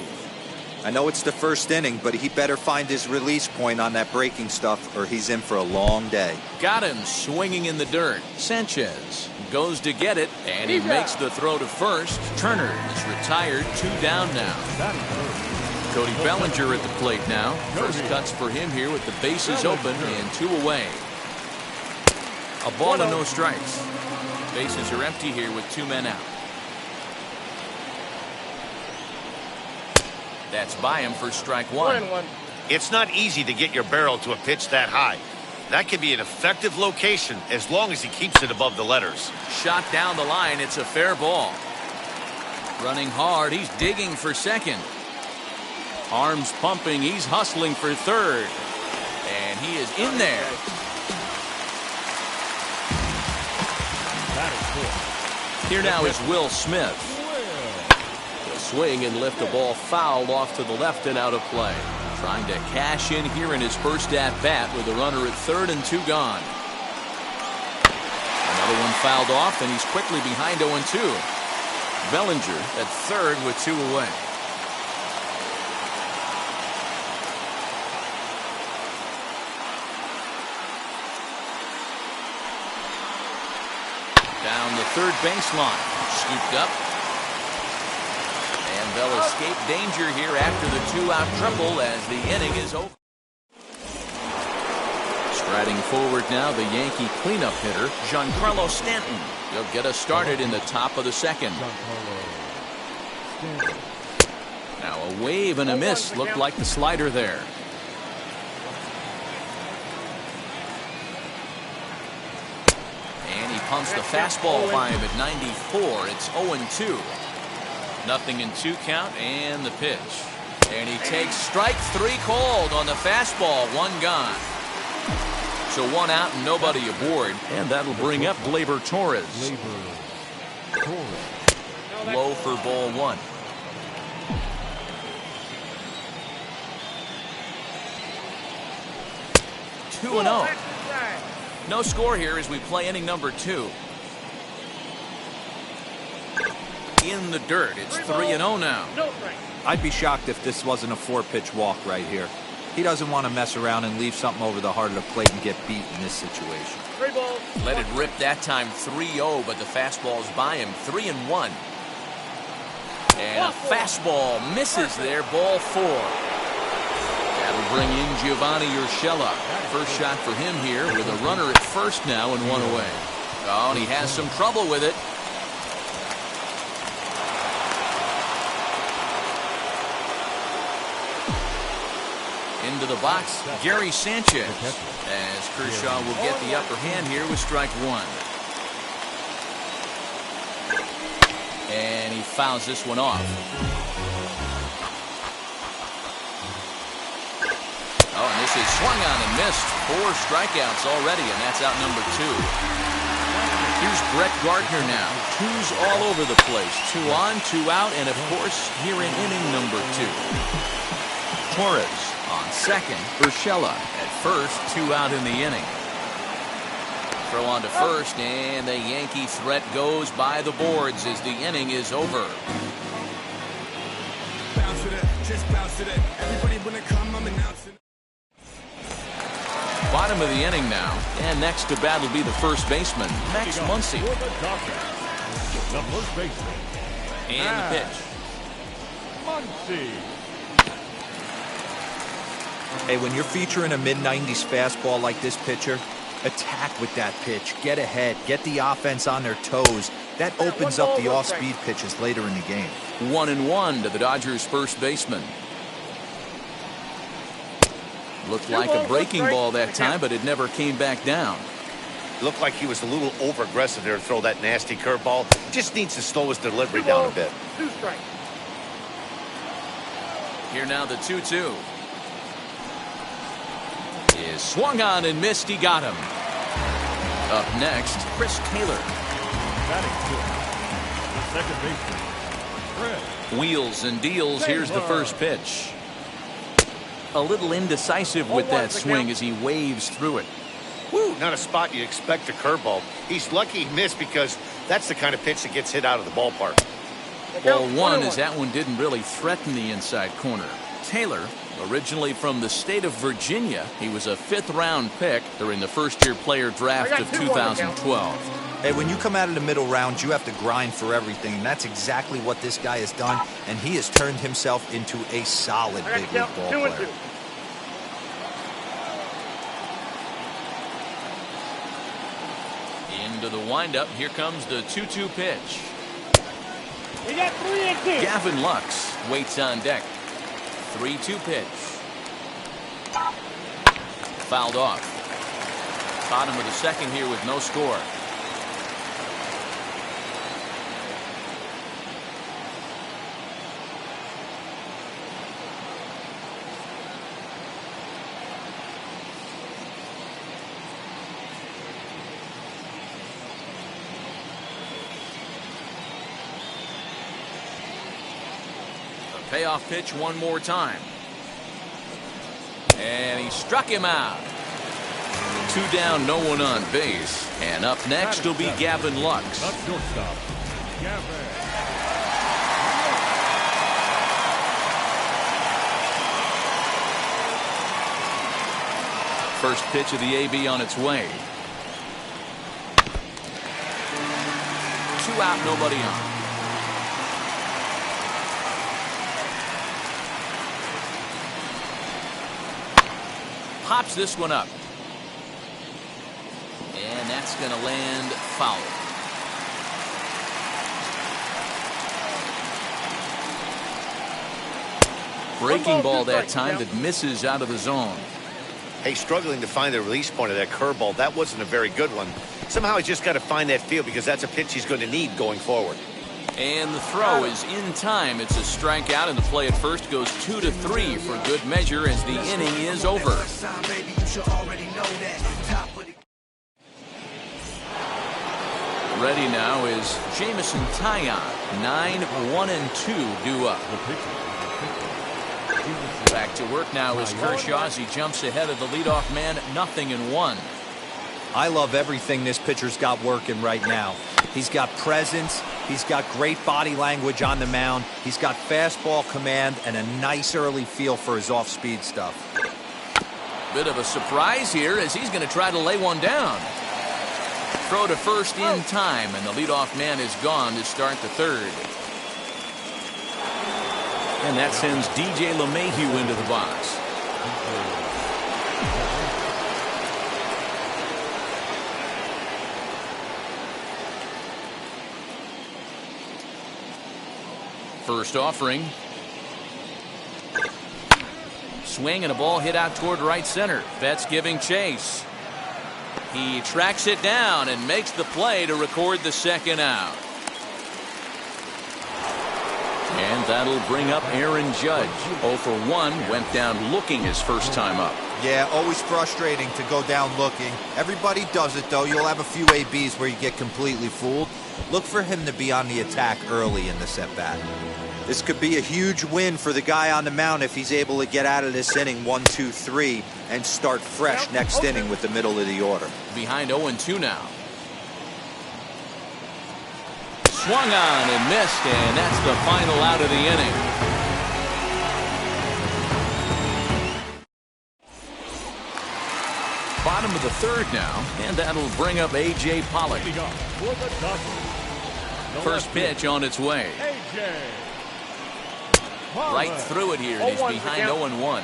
Speaker 4: I know it's the first inning, but he better find his release point on that breaking stuff or he's in for a long day.
Speaker 2: Got him swinging in the dirt. Sanchez goes to get it, and he makes the throw to first. Turner is retired. 2 down now. Cody Bellinger at the plate now. First cuts for him here with the bases open and 2 away. A ball and no strikes. Bases are empty here with 2 men out. That's by him for strike 1.
Speaker 3: It's not easy to get your barrel to a pitch that high. That can be an effective location as long as he keeps it above the letters.
Speaker 2: Shot down the line. It's a fair ball. Running hard. He's digging for second. Arms pumping. He's hustling for third. And he is in there. Here now is Will Smith. Swing and lift the ball foul off to the left and out of play. Trying to cash in here in his first at-bat with a runner at third and 2 gone. Another one fouled off, and he's quickly behind 0-2. Bellinger at third with 2 away. Down the third baseline. Scooped up. And they'll escape danger here after the 2-out triple as the inning is over. Riding forward now, the Yankee cleanup hitter, Giancarlo Stanton. He'll get us started in the top of the second. Now a wave and a miss. Looked like the slider there. And he pumps the fastball by him at 94. It's 0-2. Nothing in 2 count and the pitch. And he takes strike 3 called on the fastball. 1 gone. So 1 out and nobody aboard. And that'll bring up Gleyber Torres. Low for ball 1. Two and 0. No score here as we play inning number 2. In the dirt. It's 3-0 now.
Speaker 4: I'd be shocked if this wasn't a 4-pitch walk right here. He doesn't want to mess around and leave something over the heart of the plate and get beat in this situation.
Speaker 2: Let it rip that time 3-0, but the fastball's by him. 3-1. And a fastball misses there. Ball 4. That'll bring in Giovanni Urshela. First shot for him here with a runner at first now and 1 away. Oh, and he has some trouble with it. Into the box, Gary Sanchez, as Kershaw will get the upper hand here with strike 1. And he fouls this one off. Oh, and this is swung on and missed. 4 strikeouts already, and that's out number 2. Here's Brett Gardner now. 2s all over the place. 2 on, 2 out, and of course, here in inning number 2. Torres on second. Urshela at first. 2 out in the inning. Throw on to first, and the Yankee threat goes by the boards as the inning is over.
Speaker 1: Bounce to that, just bounce to that. Everybody when it come, I'm announcing.
Speaker 2: Bottom of the inning now, and next to bat will be the first baseman, Max Muncy.
Speaker 6: The first baseman.
Speaker 2: And the pitch.
Speaker 6: Muncy.
Speaker 4: Hey, when you're featuring a mid-90s fastball like this pitcher, attack with that pitch. Get ahead. Get the offense on their toes. That opens up the off-speed pitches later in the game.
Speaker 2: 1-1 to the Dodgers' first baseman. Looked like a breaking ball that time, but it never came back down.
Speaker 3: Looked like he was a little over-aggressive there to throw that nasty curveball. Just needs to slow his delivery down a bit.
Speaker 5: 2 strikes.
Speaker 2: Here now the 2-2. Is swung on and missed. He got him. Up next, Chris Taylor.
Speaker 6: Batting the second baseman, Fred.
Speaker 2: Wheels and deals. Here's the first pitch. A little indecisive with that swing as he waves through it.
Speaker 3: Woo, not a spot you'd expect a curveball. He's lucky he missed because that's the kind of pitch that gets hit out of the ballpark.
Speaker 2: Ball 1 as that one didn't really threaten the inside corner. Taylor, originally from the state of Virginia, he was a 5th-round pick during the first-year player draft of 2012.
Speaker 4: Hey, when you come out of the middle rounds, you have to grind for everything, and that's exactly what this guy has done, and he has turned himself into a solid big league ball player.
Speaker 2: Into the windup, here comes the 2-2 pitch.
Speaker 5: We got 3 and 2.
Speaker 2: Gavin Lux waits on deck. 3-2 pitch. Fouled off. Bottom of the second here with no score. Payoff pitch one more time. And he struck him out. 2 down, no one on base. And up next will be Gavin Lux.
Speaker 6: Not shortstop, Gavin.
Speaker 2: First pitch of the AB on its way. 2 out, nobody on. Pops this one up. That's going to land foul. Breaking ball that time that misses out of the zone.
Speaker 3: Hey, struggling to find the release point of that curveball. That wasn't a very good one. Somehow he's just got to find that feel because that's a pitch he's going to need going forward.
Speaker 2: And the throw is in time. It's a strikeout, and the play at first goes 2-3 for good measure as the inning is over. Ready now is Jameson Taillon. 9-1-2 due up. Back to work now is Kershaw as he jumps ahead of the leadoff man, 0-1.
Speaker 4: I love everything this pitcher's got working right now. He's got presence. He's got great body language on the mound. He's got fastball command and a nice early feel for his off-speed stuff.
Speaker 2: Bit of a surprise here as he's going to try to lay one down. Throw to first in time, and the leadoff man is gone to start the third. And that sends DJ LeMahieu into the box. First offering. Swing and a ball hit out toward right center. Betts giving chase. He tracks it down and makes the play to record the second out. And that'll bring up Aaron Judge. 0 for 1, went down looking his first time up.
Speaker 4: Yeah, always frustrating to go down looking. Everybody does it, though. You'll have a few ABs where you get completely fooled. Look for him to be on the attack early in this at-bat. This could be a huge win for the guy on the mound if he's able to get out of this inning 1, 2, 3 and start fresh next inning with the middle of the order.
Speaker 2: Behind 0-2 now. Swung on and missed, and that's the final out of the inning. Bottom of the third now, and that'll bring up A.J. Pollock. First pitch on its way. Right through it here, and he's behind 0-1.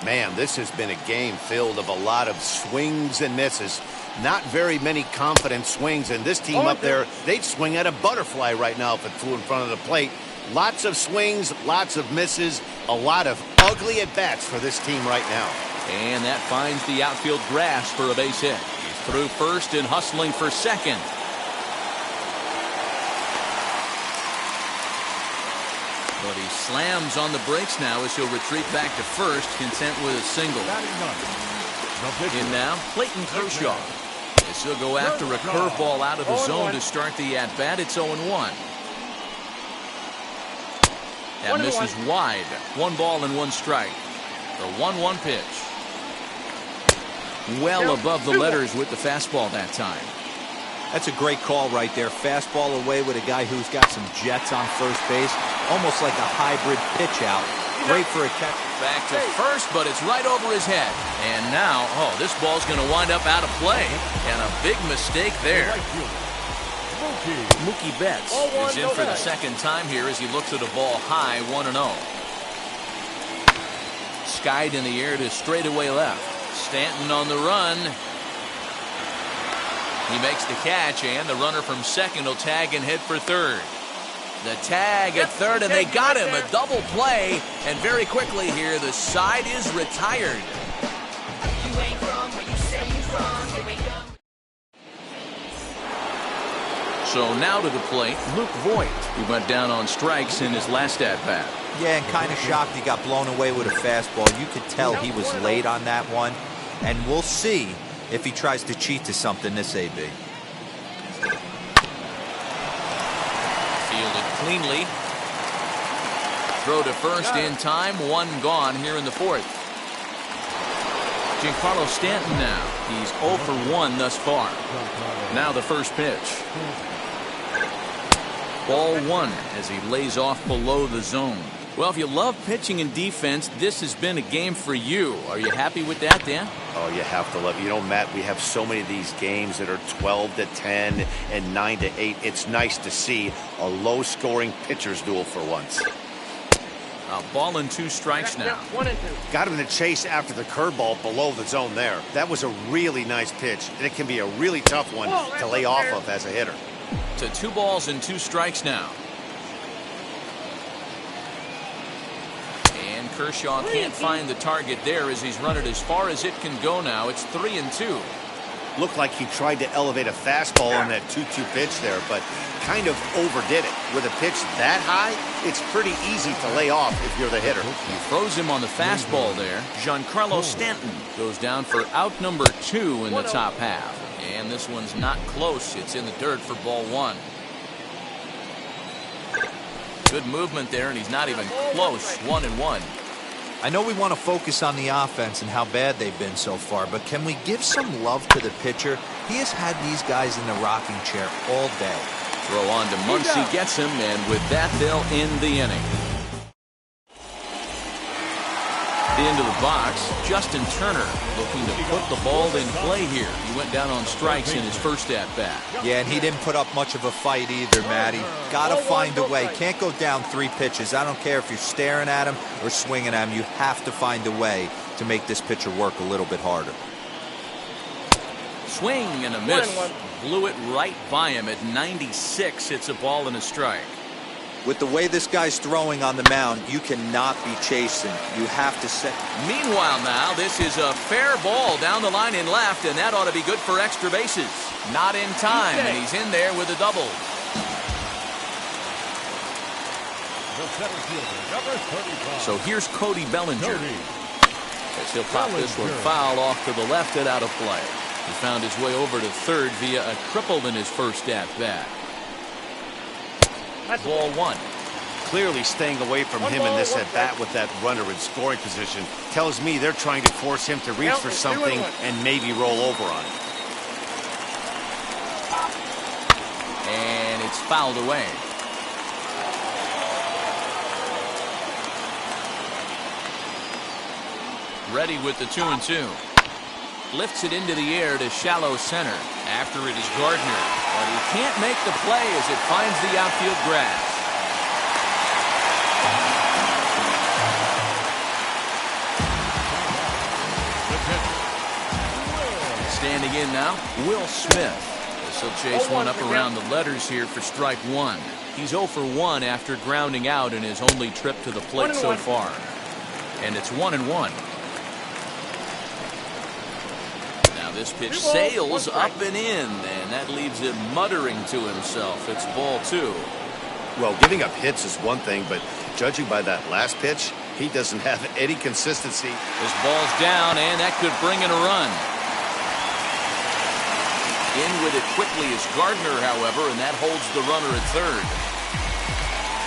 Speaker 3: Man, this has been a game filled of a lot of swings and misses. Not very many confident swings, and this team up there, they'd swing at a butterfly right now if it flew in front of the plate. Lots of swings, lots of misses, a lot of ugly at-bats for this team right now.
Speaker 2: And that finds the outfield grass for a base hit. He's through first and hustling for second. But he slams on the brakes now as he'll retreat back to first, content with a single. In now, Clayton Kershaw. As he'll go after a curveball out of the zone to start the at-bat. It's 0-1. That misses wide. 1 ball and 1 strike. The 1-1 pitch. Well above the letters with the fastball that time.
Speaker 4: That's a great call right there. Fastball away with a guy who's got some jets on first base. Almost like a hybrid pitch out. Great for a catch.
Speaker 2: Back to first, but it's right over his head. And now, this ball's going to wind up out of play. And a big mistake there. Mookie Betts is in for the second time here as he looks at a ball high, 1-0. Skied in the air to straightaway left. Stanton on the run. He makes the catch, and the runner from second will tag and head for third. The tag at third, and they got him. A double play, and very quickly here, the side is retired. So now to the plate, Luke Voit, who went down on strikes in his last at-bat.
Speaker 4: Yeah, and kind of shocked he got blown away with a fastball. You could tell he was late on that one, and we'll see if he tries to cheat to something this AB.
Speaker 2: Fielded cleanly. Throw to first in time. 1 gone here in the fourth. Giancarlo Stanton now. He's 0 for 1 thus far. Now the first pitch. Ball 1 as he lays off below the zone. Well, if you love pitching and defense, this has been a game for you. Are you happy with that, Dan?
Speaker 3: Oh, you have to love it. You know, Matt, we have so many of these games that are 12-10 and 9-8. It's nice to see a low-scoring pitcher's duel for once.
Speaker 2: Ball and 2 strikes now.
Speaker 5: 1 and 2.
Speaker 3: Got him in the chase after the curveball below the zone there. That was a really nice pitch, and it can be a really tough one to lay off of as a hitter.
Speaker 2: To 2 balls and 2 strikes now. And Kershaw can't find the target there as he's run it as far as it can go now. It's 3 and 2.
Speaker 3: Looked like he tried to elevate a fastball on that 2-2 pitch there, but kind of overdid it. With a pitch that high, it's pretty easy to lay off if you're the hitter.
Speaker 2: He throws him on the fastball there. Giancarlo Stanton goes down for out number 2 in the top half. And this one's not close. It's in the dirt for ball 1. Good movement there, and he's not even close. 1 and 1.
Speaker 4: I know we want to focus on the offense and how bad they've been so far, but can we give some love to the pitcher? He has had these guys in the rocking chair all day.
Speaker 2: Throw on to Muncy, gets him, and with that, they'll end the inning. Into the box, Justin Turner looking to put the ball in play here. He went down on strikes in his first at-bat.
Speaker 4: Yeah, and he didn't put up much of a fight either, Matty. Got to find a way. Can't go down 3 pitches. I don't care if you're staring at him or swinging at him. You have to find a way to make this pitcher work a little bit harder.
Speaker 2: Swing and a miss. Blew it right by him at 96. It's a ball and a strike.
Speaker 4: With the way this guy's throwing on the mound, you cannot be chasing. You have to set.
Speaker 2: Meanwhile now, this is a fair ball down the line in left, and that ought to be good for extra bases. Not in time, and he's in there with a double. So here's Cody Bellinger. As he'll pop this one foul off to the left and out of play. He found his way over to third via a triple in his first at-bat. Ball 1.
Speaker 3: Clearly staying away from him in this at-bat with that runner in scoring position tells me they're trying to force him to reach for something and maybe roll over on it.
Speaker 2: And it's fouled away. Ready with the 2-2. Lifts it into the air to shallow center. After it is Gardner, but he can't make the play as it finds the outfield grass. Standing in now, Will Smith. As he'll chase one up around the letters here for strike 1. He's 0 for 1 after grounding out in his only trip to the plate so far. And it's 1 and 1. This pitch sails up and in, and that leaves him muttering to himself. It's ball 2.
Speaker 3: Well, giving up hits is one thing, but judging by that last pitch, he doesn't have any consistency.
Speaker 2: This ball's down, and that could bring in a run. In with it quickly is Gardner, however, and that holds the runner at third.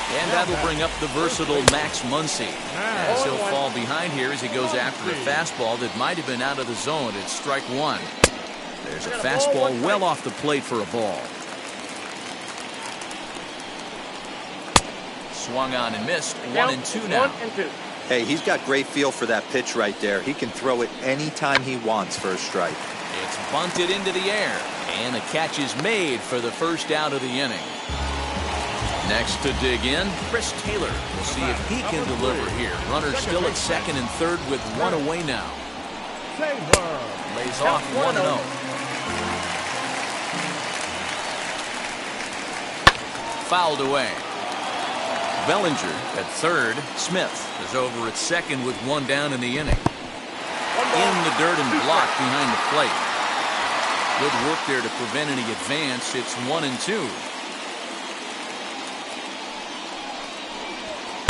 Speaker 2: And that'll bring up the versatile Max Muncy. As he'll fall behind here as he goes after a fastball that might have been out of the zone. It's strike 1. There's a fastball well off the plate for a ball. Swung on and missed. 1 and 2 now.
Speaker 4: Hey, he's got great feel for that pitch right there. He can throw it anytime he wants for a strike.
Speaker 2: It's bunted into the air. And the catch is made for the first out of the inning. Next to dig in, Chris Taylor. We'll see if he can deliver here. Runner still at second and third with 1 away now. Lays off 1-0. Fouled away. Bellinger at third. Smith is over at second with 1 down in the inning. In the dirt and blocked behind the plate. Good work there to prevent any advance. It's 1 and 2.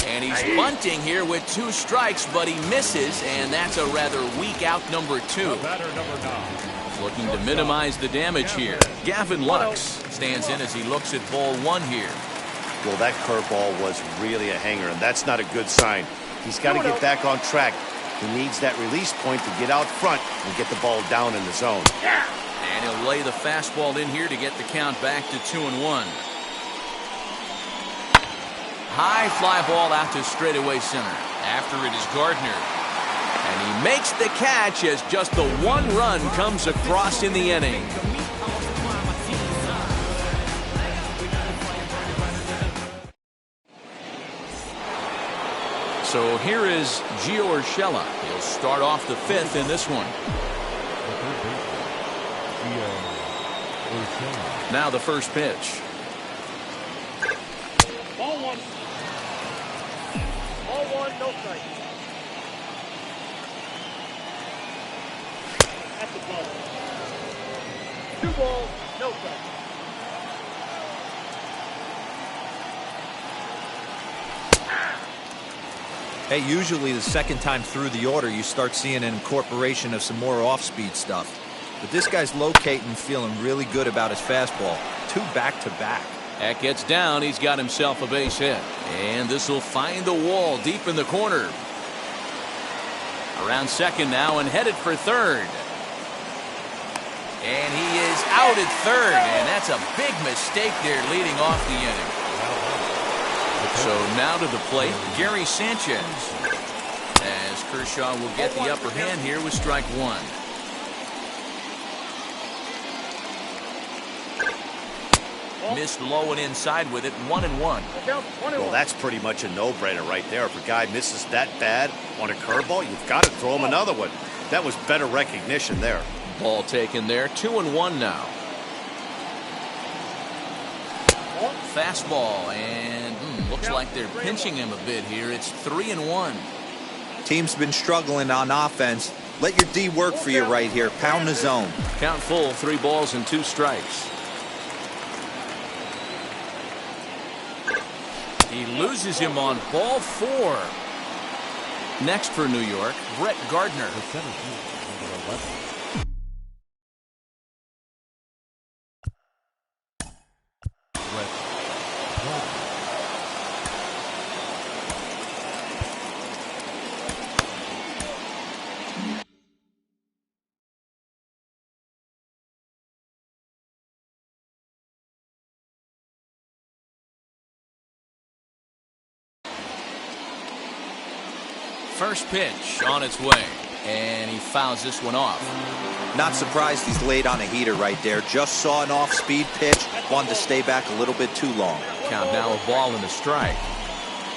Speaker 2: And he's bunting here with 2 strikes, but he misses, and that's a rather weak out number 2. Looking to minimize the damage here. Gavin Lux stands in as he looks at ball 1 here.
Speaker 3: Well, that curveball was really a hanger, and that's not a good sign. He's got to get back on track. He needs that release point to get out front and get the ball down in the zone.
Speaker 2: And he'll lay the fastball in here to get the count back to 2-1. High fly ball out to straightaway center. After it is Gardner. And he makes the catch as just the 1 run comes across in the inning. So here is Gio Urshela. He'll start off the 5th in this one. Now the first pitch.
Speaker 5: Ball 1. Ball 1, no strike. That's a ball. 2 balls, no strike.
Speaker 4: Hey, usually the second time through the order, you start seeing an incorporation of some more off-speed stuff. But this guy's locating, feeling really good about his fastball. 2 back-to-back.
Speaker 2: That gets down. He's got himself a base hit. And this will find the wall deep in the corner. Around second now and headed for third. And he is out at third. And that's a big mistake there leading off the inning. So now to the plate, Gary Sanchez. As Kershaw will get the upper hand here with strike 1. Missed low and inside with it, 1-1.
Speaker 3: Well, that's pretty much a no-brainer right there. If a guy misses that bad on a curveball, you've got to throw him another one. That was better recognition there.
Speaker 2: Ball taken there, 2-1 now. Fastball, and looks like they're pinching him a bit here. It's 3-1.
Speaker 4: Team's been struggling on offense. Let your D work for you right here. Pound the zone.
Speaker 2: Count full, 3 balls and 2 strikes. He loses him on ball 4. Next for New York, Brett Gardner. First pitch on its way, and he fouls this one off.
Speaker 4: Not surprised he's laid on a heater right there. Just saw an off-speed pitch. Wanted to stay back a little bit too long.
Speaker 2: Count now a ball and a strike.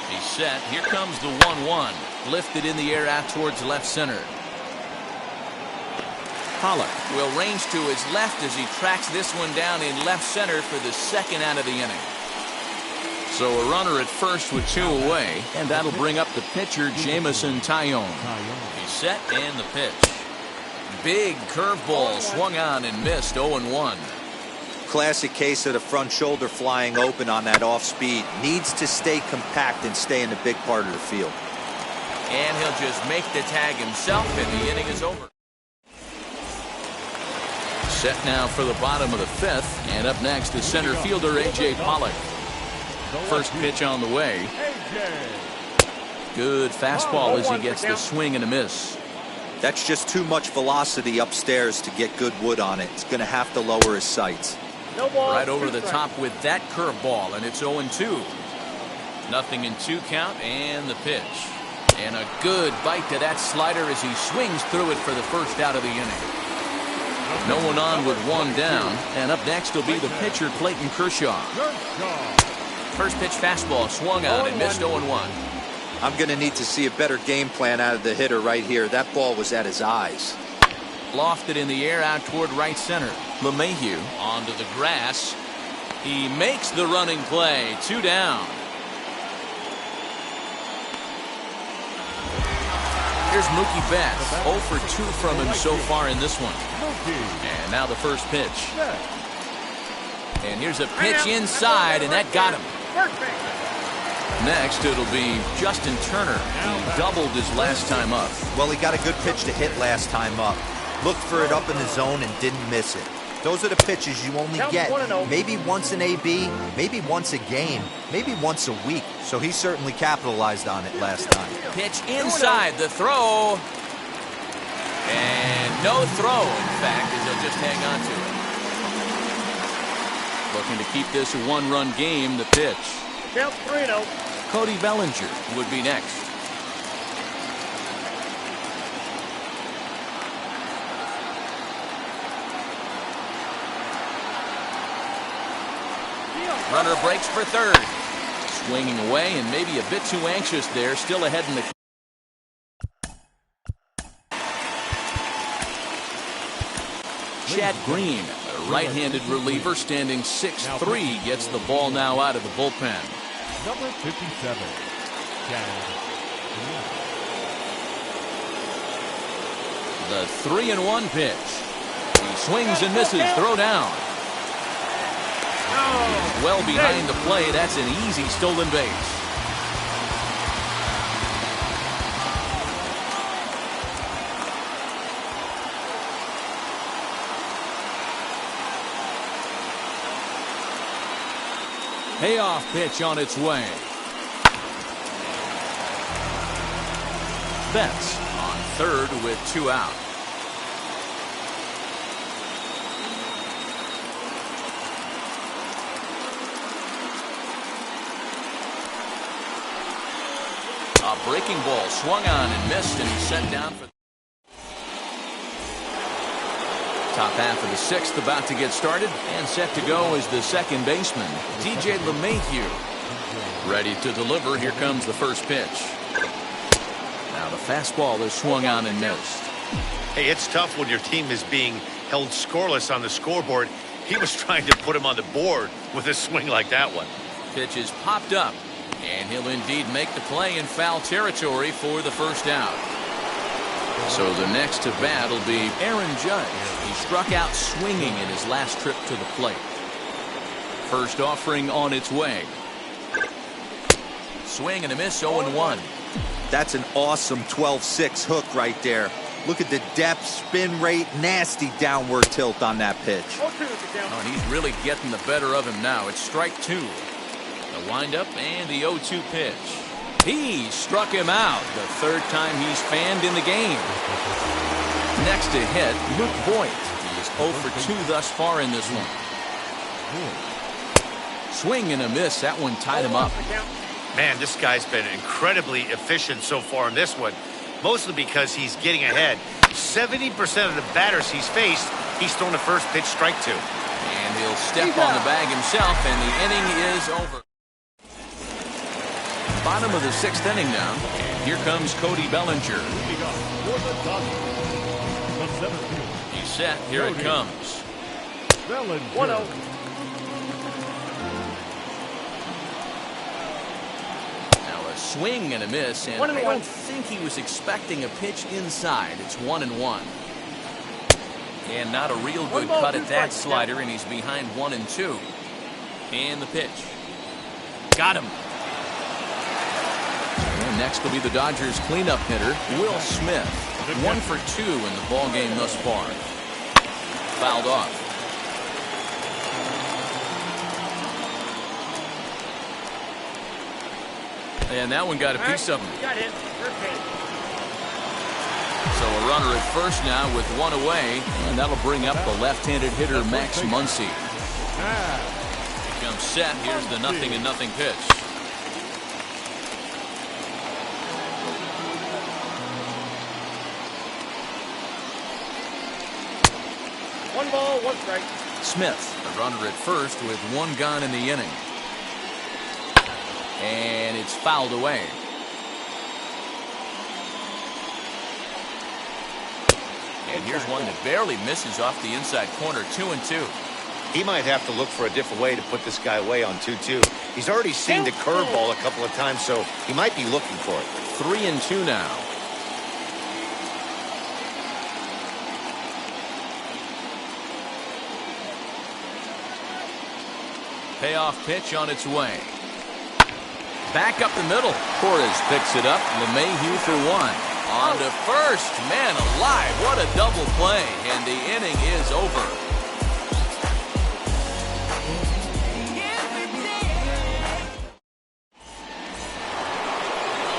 Speaker 2: He's set. Here comes the 1-1. Lifted in the air out towards left center. Pollock will range to his left as he tracks this one down in left center for the second out of the inning. So a runner at first with 2 away, and that'll bring up the pitcher, Jameson Taillon. He's set and the pitch. Big curveball swung on and missed, 0-1.
Speaker 4: Classic case of the front shoulder flying open on that off speed. Needs to stay compact and stay in the big part of the field.
Speaker 2: And he'll just make the tag himself, and the inning is over. Set now for the bottom of the 5th, and up next is center fielder A.J. Pollock. First pitch on the way. Good fastball as he gets the swing and a miss.
Speaker 4: That's just too much velocity upstairs to get good wood on it. It's going to have to lower his sights.
Speaker 2: Right over the top with that curveball, and it's 0-2. Nothing in 2 count, and the pitch. And a good bite to that slider as he swings through it for the first out of the inning. No one on with 1 down, and up next will be the pitcher, Clayton Kershaw. First pitch fastball swung on and missed, 0-1.
Speaker 4: I'm going to need to see a better game plan out of the hitter right here. That ball was at his eyes.
Speaker 2: Lofted in the air out toward right center. LeMahieu onto the grass. He makes the running play. 2 down. Here's Mookie Betts. 0 for 2 from him so far in this one. And now the first pitch. And here's a pitch inside, and that got him. Next, it'll be Justin Turner. He doubled his last time up.
Speaker 4: Well, he got a good pitch to hit last time up. Looked for it up in the zone and didn't miss it. Those are the pitches you only get maybe once an AB, maybe once a game, maybe once a week. So he certainly capitalized on it last time.
Speaker 2: Pitch inside, the throw. And no throw, in fact, as he'll just hang on to it. Looking to keep this a 1-run game, the pitch.
Speaker 5: Count 3-0.
Speaker 2: Cody Bellinger would be next. Runner breaks for third. Swinging away and maybe a bit too anxious there. Still ahead in the. Chad Green, a right-handed reliever standing 6'3", gets the ball now out of the bullpen.
Speaker 6: Number 57, Chad Green.
Speaker 2: The 3-1 pitch. He swings and misses. Throw down. He's well behind the plate. That's an easy stolen base. Payoff pitch on its way. Betts on third with 2 out. A breaking ball swung on and missed, and he's set down for. Top half of the 6th about to get started, and set to go is the second baseman, DJ LeMahieu. Ready to deliver. Here comes the first pitch. Now the fastball is swung on and missed.
Speaker 3: Hey, it's tough when your team is being held scoreless on the scoreboard. He was trying to put him on the board with a swing like that one.
Speaker 2: Pitch is popped up, and he'll indeed make the play in foul territory for the first out. So the next to bat will be Aaron Judge. He struck out swinging in his last trip to the plate. First offering on its way. Swing and a miss, 0-1.
Speaker 4: That's an awesome 12-6 hook right there. Look at the depth, spin rate, nasty downward tilt on that pitch.
Speaker 2: Oh, and he's really getting the better of him now. It's strike 2. The windup and the 0-2 pitch. He struck him out, the third time he's fanned in the game. Next to hit, Luke Voigt. He is 0 for 2 thus far in this one. Swing and a miss. That one tied him up.
Speaker 3: Man, this guy's been incredibly efficient so far in this one, mostly because he's getting ahead. 70% of the batters he's faced, he's thrown the first pitch, strike 2.
Speaker 2: And he'll step on the bag himself, and the inning is over. Bottom of the 6th inning now, and here comes Cody Bellinger. He's set. Here it comes.
Speaker 6: 1-0.
Speaker 2: Swing and a miss, and I don't think he was expecting a pitch inside. It's 1-1. And not a real good cut at that slider, and he's behind 1-2. And the pitch. Got him. And next will be the Dodgers cleanup hitter, Will Smith. 1 for 2 in the ball game thus far. Fouled off. And that one got a piece of him.
Speaker 5: Got hit.
Speaker 2: So a runner at first now with 1 away, and that'll bring up the left-handed hitter Max Muncy. He comes set. Here's the 0-0 pitch.
Speaker 5: One ball, 1 strike.
Speaker 2: Smith, a runner at first with 1 gone in the inning. And it's fouled away. And here's one that barely misses off the inside corner. 2-2.
Speaker 3: He might have to look for a different way to put this guy away on 2-2. He's already seen the curveball a couple of times, so he might be looking for it.
Speaker 2: 3-2 now. Payoff pitch on its way. Back up the middle. Torres picks it up. LeMahieu for 1. On to first. Man alive, what a double play. And the inning is over.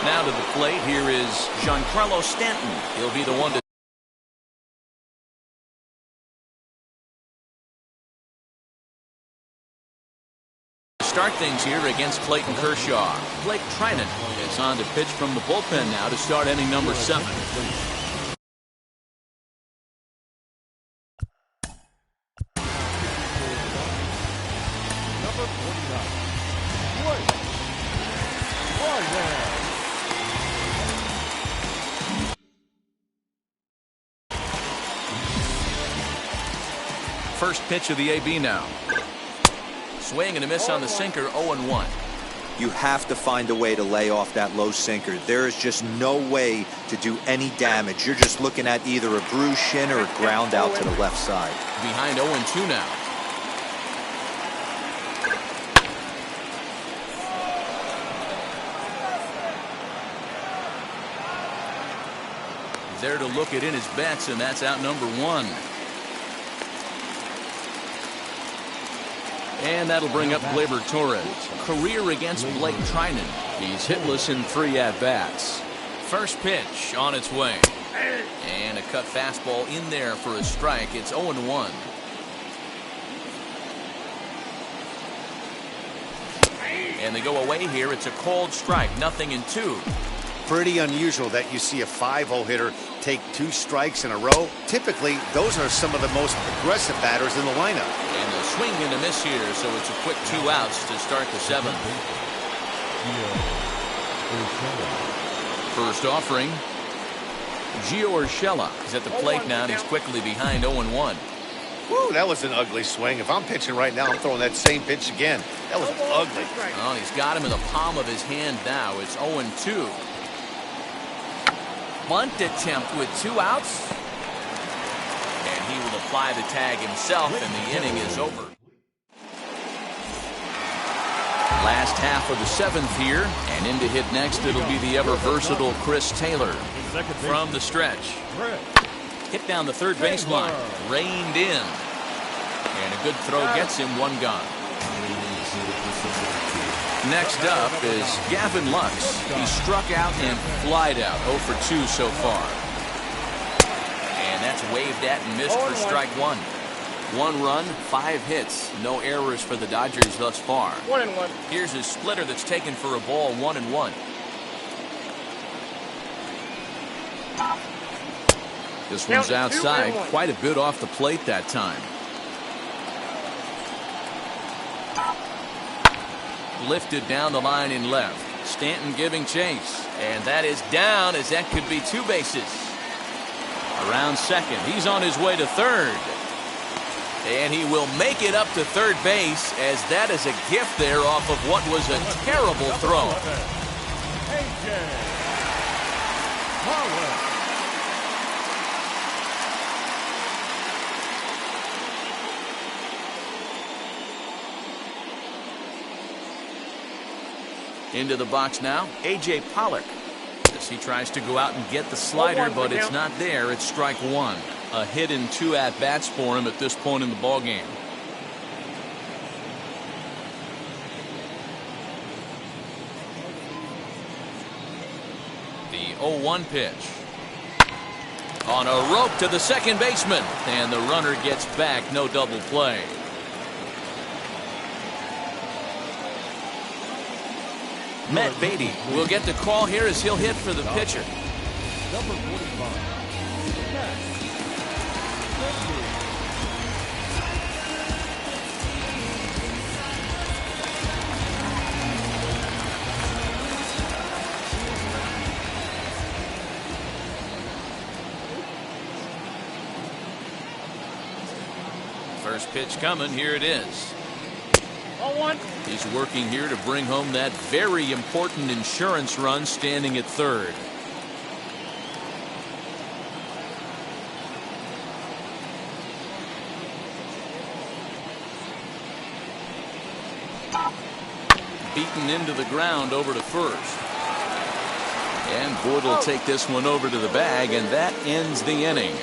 Speaker 2: Now to the plate, here is Giancarlo Stanton. He'll be the one to start things here against Clayton Kershaw. Blake Trinan is on to pitch from the bullpen now to start inning number 7. First pitch of the AB now. Swing and a miss on the sinker, 0-1.
Speaker 4: You have to find a way to lay off that low sinker. There is just no way to do any damage. You're just looking at either a bruised shin or a ground out to the left side.
Speaker 2: Behind 0-2 now. There to look it in his bets, and that's out number 1. And that'll bring up Gleyber Torres. Career against Blake Trinan. He's hitless in 3 at-bats. First pitch on its way. And a cut fastball in there for a strike. It's 0-1. And they go away here. It's a called strike. 0-2.
Speaker 3: Pretty unusual that you see a 5-hole hitter take 2 strikes in a row. Typically, those are some of the most aggressive batters in the lineup.
Speaker 2: And a swing and a miss here, so it's a quick 2 outs to start the 7th. First offering. Gio Urshela is at the plate now, and he's quickly behind 0-1.
Speaker 3: Woo, that was an ugly swing. If I'm pitching right now, I'm throwing that same pitch again. That was ugly.
Speaker 2: Oh, he's got him in the palm of his hand now. It's 0-2. Bunt attempt with 2 outs. And he will apply the tag himself, and the inning is over. Last half of the 7th here, and in to hit next, it'll be the ever-versatile Chris Taylor. From the stretch. Hit down the third baseline. Reined in. And a good throw gets him 1 gone. Next up is Gavin Lux. He struck out and flied out. 0 for 2 so far. And that's waved at and missed for strike 1. 1 run, 5 hits. No errors for the Dodgers thus far.
Speaker 5: 1-1.
Speaker 2: Here's his splitter that's taken for a ball. 1-1. This one's outside. Quite a bit off the plate that time. Lifted down the line in left. Stanton giving chase. And that is down, as that could be 2 bases. Around second. He's on his way to third. And he will make it up to third base, as that is a gift there off of what was a terrible throw. Into the box now, A.J. Pollock. As he tries to go out and get the slider, but it's not there. It's strike 1. A hit in 2 at-bats for him at this point in the ballgame. The 0-1 pitch. On a rope to the second baseman. And the runner gets back. No double play. Matt Beatty will get the call here as he'll hit for the pitcher.
Speaker 6: Number 45.
Speaker 2: First pitch coming. Here it is. He's working here to bring home that very important insurance run, standing at third. Beaten into the ground over to first. And Boyd will take this one over to the bag, and that ends the inning.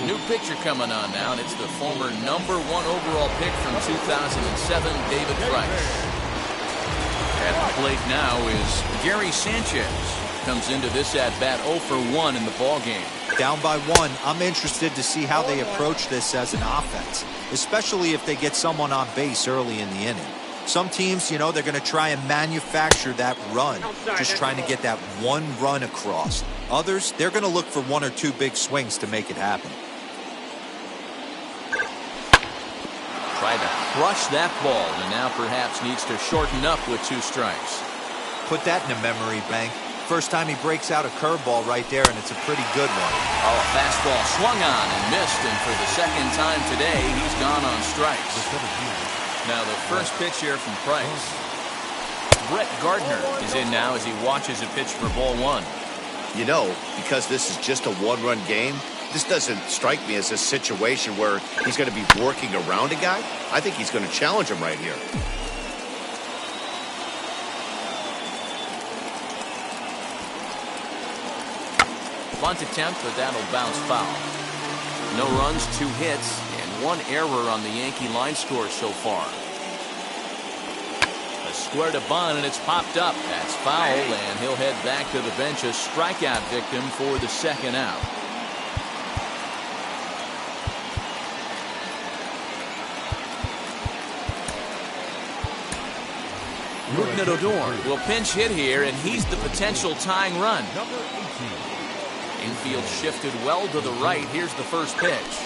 Speaker 2: New pitcher coming on now, and it's the former number 1 overall pick from 2007, David Price. At the plate now is Gary Sanchez. Comes into this at-bat 0 for 1 in the ballgame.
Speaker 4: Down by 1, I'm interested to see how they approach this as an offense, especially if they get someone on base early in the inning. Some teams, you know, they're going to try and manufacture that run, just trying to get that one run across. Others, they're going to look for one or two big swings to make it happen.
Speaker 2: Tried to crush that ball, and now perhaps needs to shorten up with 2 strikes.
Speaker 4: Put that in a memory bank. First time he breaks out a curveball right there, and it's a pretty good one.
Speaker 2: Oh, a fastball swung on and missed, and for the second time today, he's gone on strikes. Now the first pitch here from Price. Brett Gardner is in now as he watches a pitch for ball 1.
Speaker 3: You know, because this is just a one-run game, this doesn't strike me as a situation where he's going to be working around a guy. I think he's going to challenge him right here.
Speaker 2: Bunt attempt, but that'll bounce foul. No runs, 2 hits, and 1 error on the Yankee line score so far. A square to bunt, and it's popped up. That's foul, and he'll head back to the bench, a strikeout victim for the second out. Rougned Odor will pinch hit here, and he's the potential tying run. Infield shifted well to the right. Here's the first pitch.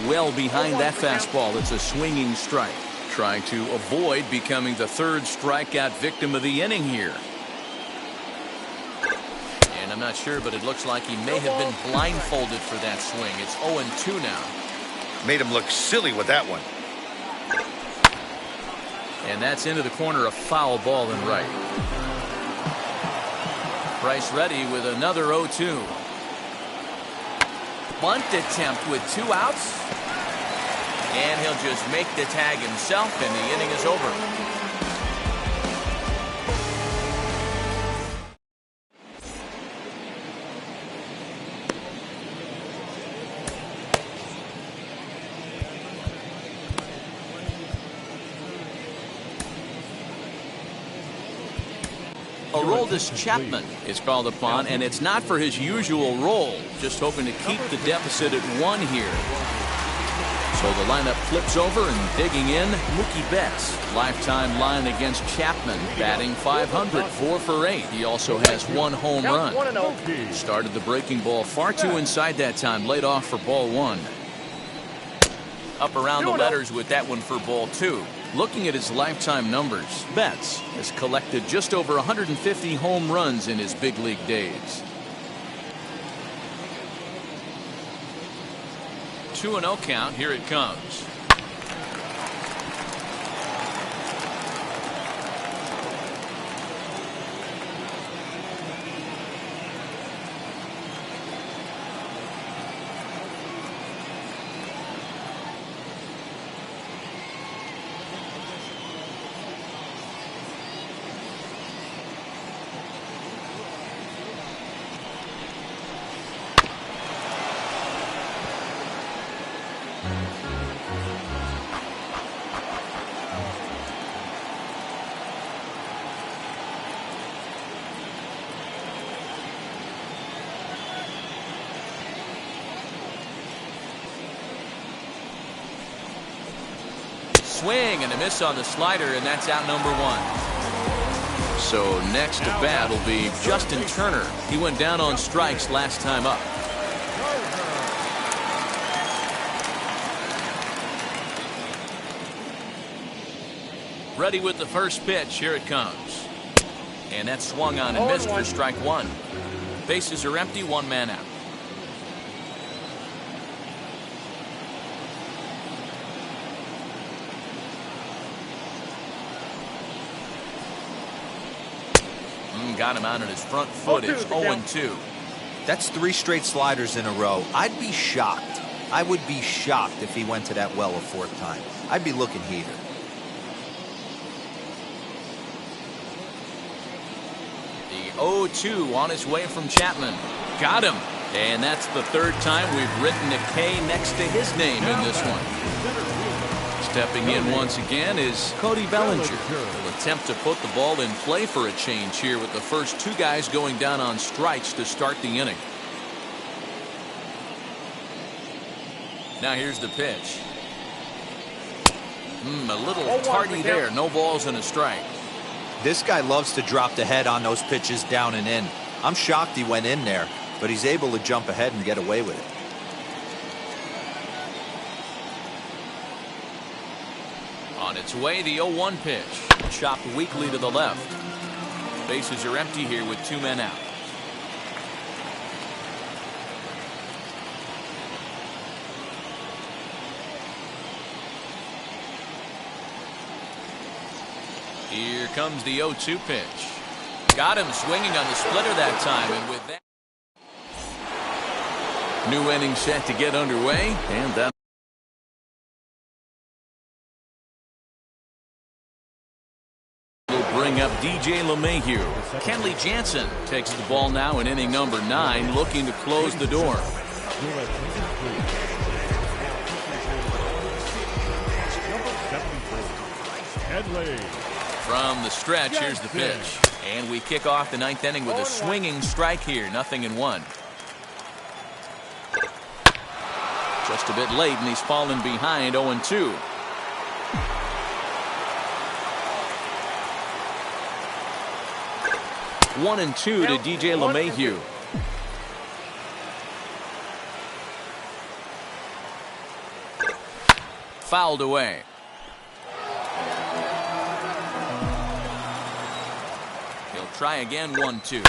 Speaker 2: Well behind that fastball. It's a swinging strike. Trying to avoid becoming the 3rd strikeout victim of the inning here. And I'm not sure, but it looks like he may have been blindfolded for that swing. It's 0-2 now.
Speaker 3: Made him look silly with that one.
Speaker 2: And that's into the corner, a foul ball and right. Price ready with another 0-2. Bunt attempt with 2 outs. And he'll just make the tag himself, and the inning is over. Aroldis Chapman is called upon, and it's not for his usual role, just hoping to keep the deficit at 1 here. So the lineup flips over, and digging in, Mookie Betts. Lifetime line against Chapman, batting .500, 4 for 8. He also has 1 home run. Started the breaking ball far too inside that time, laid off for ball 1. Up around the letters with that one for ball 2. Looking at his lifetime numbers, Betts has collected just over 150 home runs in his big league days. 2-0 count. Here it comes. Swing and a miss on the slider, and that's out number 1. So next to bat will be Justin Turner. He went down on strikes last time up. Ready with the first pitch. Here it comes. And that swung on and missed for strike 1. Bases are empty, 1 man out. Got him out on his front foot. It's 0-2.
Speaker 4: That's 3 straight sliders in a row. I'd be shocked. I would be shocked if he went to that well a 4th time. I'd be looking heater.
Speaker 2: The 0-2 on his way from Chapman. Got him. And that's the 3rd time we've written a K next to his name in this one. Stepping in once again is Cody Bellinger. Will attempt to put the ball in play for a change here with the first 2 guys going down on strikes to start the inning. Now here's the pitch. A little tardy there. No balls and a strike.
Speaker 4: This guy loves to drop the head on those pitches down and in. I'm shocked he went in there, but he's able to jump ahead and get away with it.
Speaker 2: On its way, the 0-1 pitch. Chopped weakly to the left. Bases are empty here with 2 men out. Here comes the 0-2 pitch. Got him swinging on the splitter that time, and with that, new inning set to get underway, and that will bring up DJ LeMahieu. Kenley Jansen takes the ball now in inning number 9, looking to close the door. From the stretch, here's the pitch. And we kick off the 9th inning with a swinging strike here. 0-1. Just a bit late, and he's fallen behind 0-2. One and 2 to DJ LeMahieu. Fouled away. Try again, 1-2.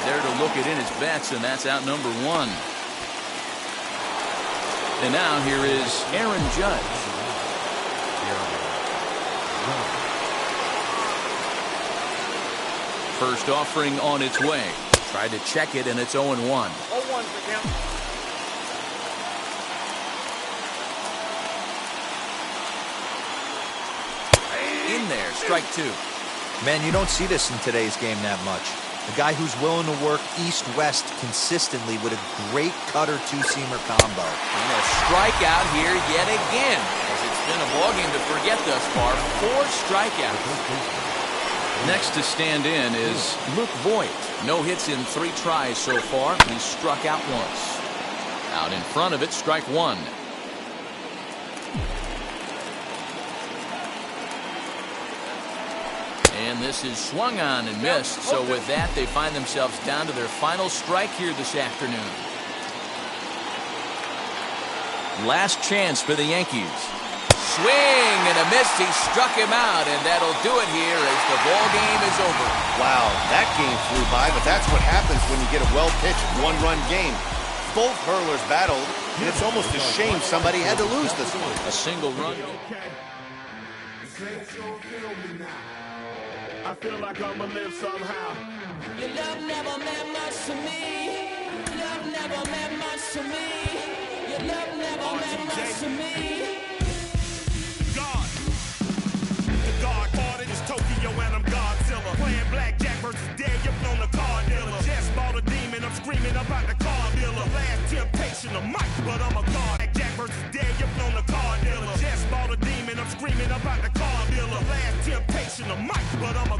Speaker 2: There to look it in his bets, and that's out number 1. And now here is Aaron Judge. First offering on its way. Tried to check it, and it's 0-1.
Speaker 5: 0-1 for him.
Speaker 2: In there, strike 2.
Speaker 4: Man, you don't see this in today's game that much. A guy who's willing to work east-west consistently with a great cutter two-seamer combo.
Speaker 2: And a strikeout here yet again, as it's been a ballgame to forget thus far. 4 strikeouts. Next to stand in is Luke Voigt. No hits in 3 tries so far. He's struck out once. Out in front of it, strike 1. And this is swung on and missed. So with that, they find themselves down to their final strike here this afternoon. Last chance for the Yankees. Swing and a miss. He struck him out, and that'll do it here as the ball game is over.
Speaker 3: Wow, that game flew by, but that's what happens when you get a well-pitched one-run game. Both hurlers battled, and it's almost a shame somebody had to lose this one.
Speaker 2: A single run.
Speaker 6: I feel like I'ma live somehow.
Speaker 8: Your love never meant much to me. Love never meant much to me. Your love never meant much to me.
Speaker 6: God. The God party is Tokyo and I'm Godzilla. Playing blackjack versus dead, you're on the card dealer. Just bought a demon, I'm screaming about the car dealer. Last temptation of Mike, but I'm a god. Blackjack versus dead, you're on the card dealer. Just bought a demon, I'm screaming about the car dealer. Last temptation of Mike, but I'm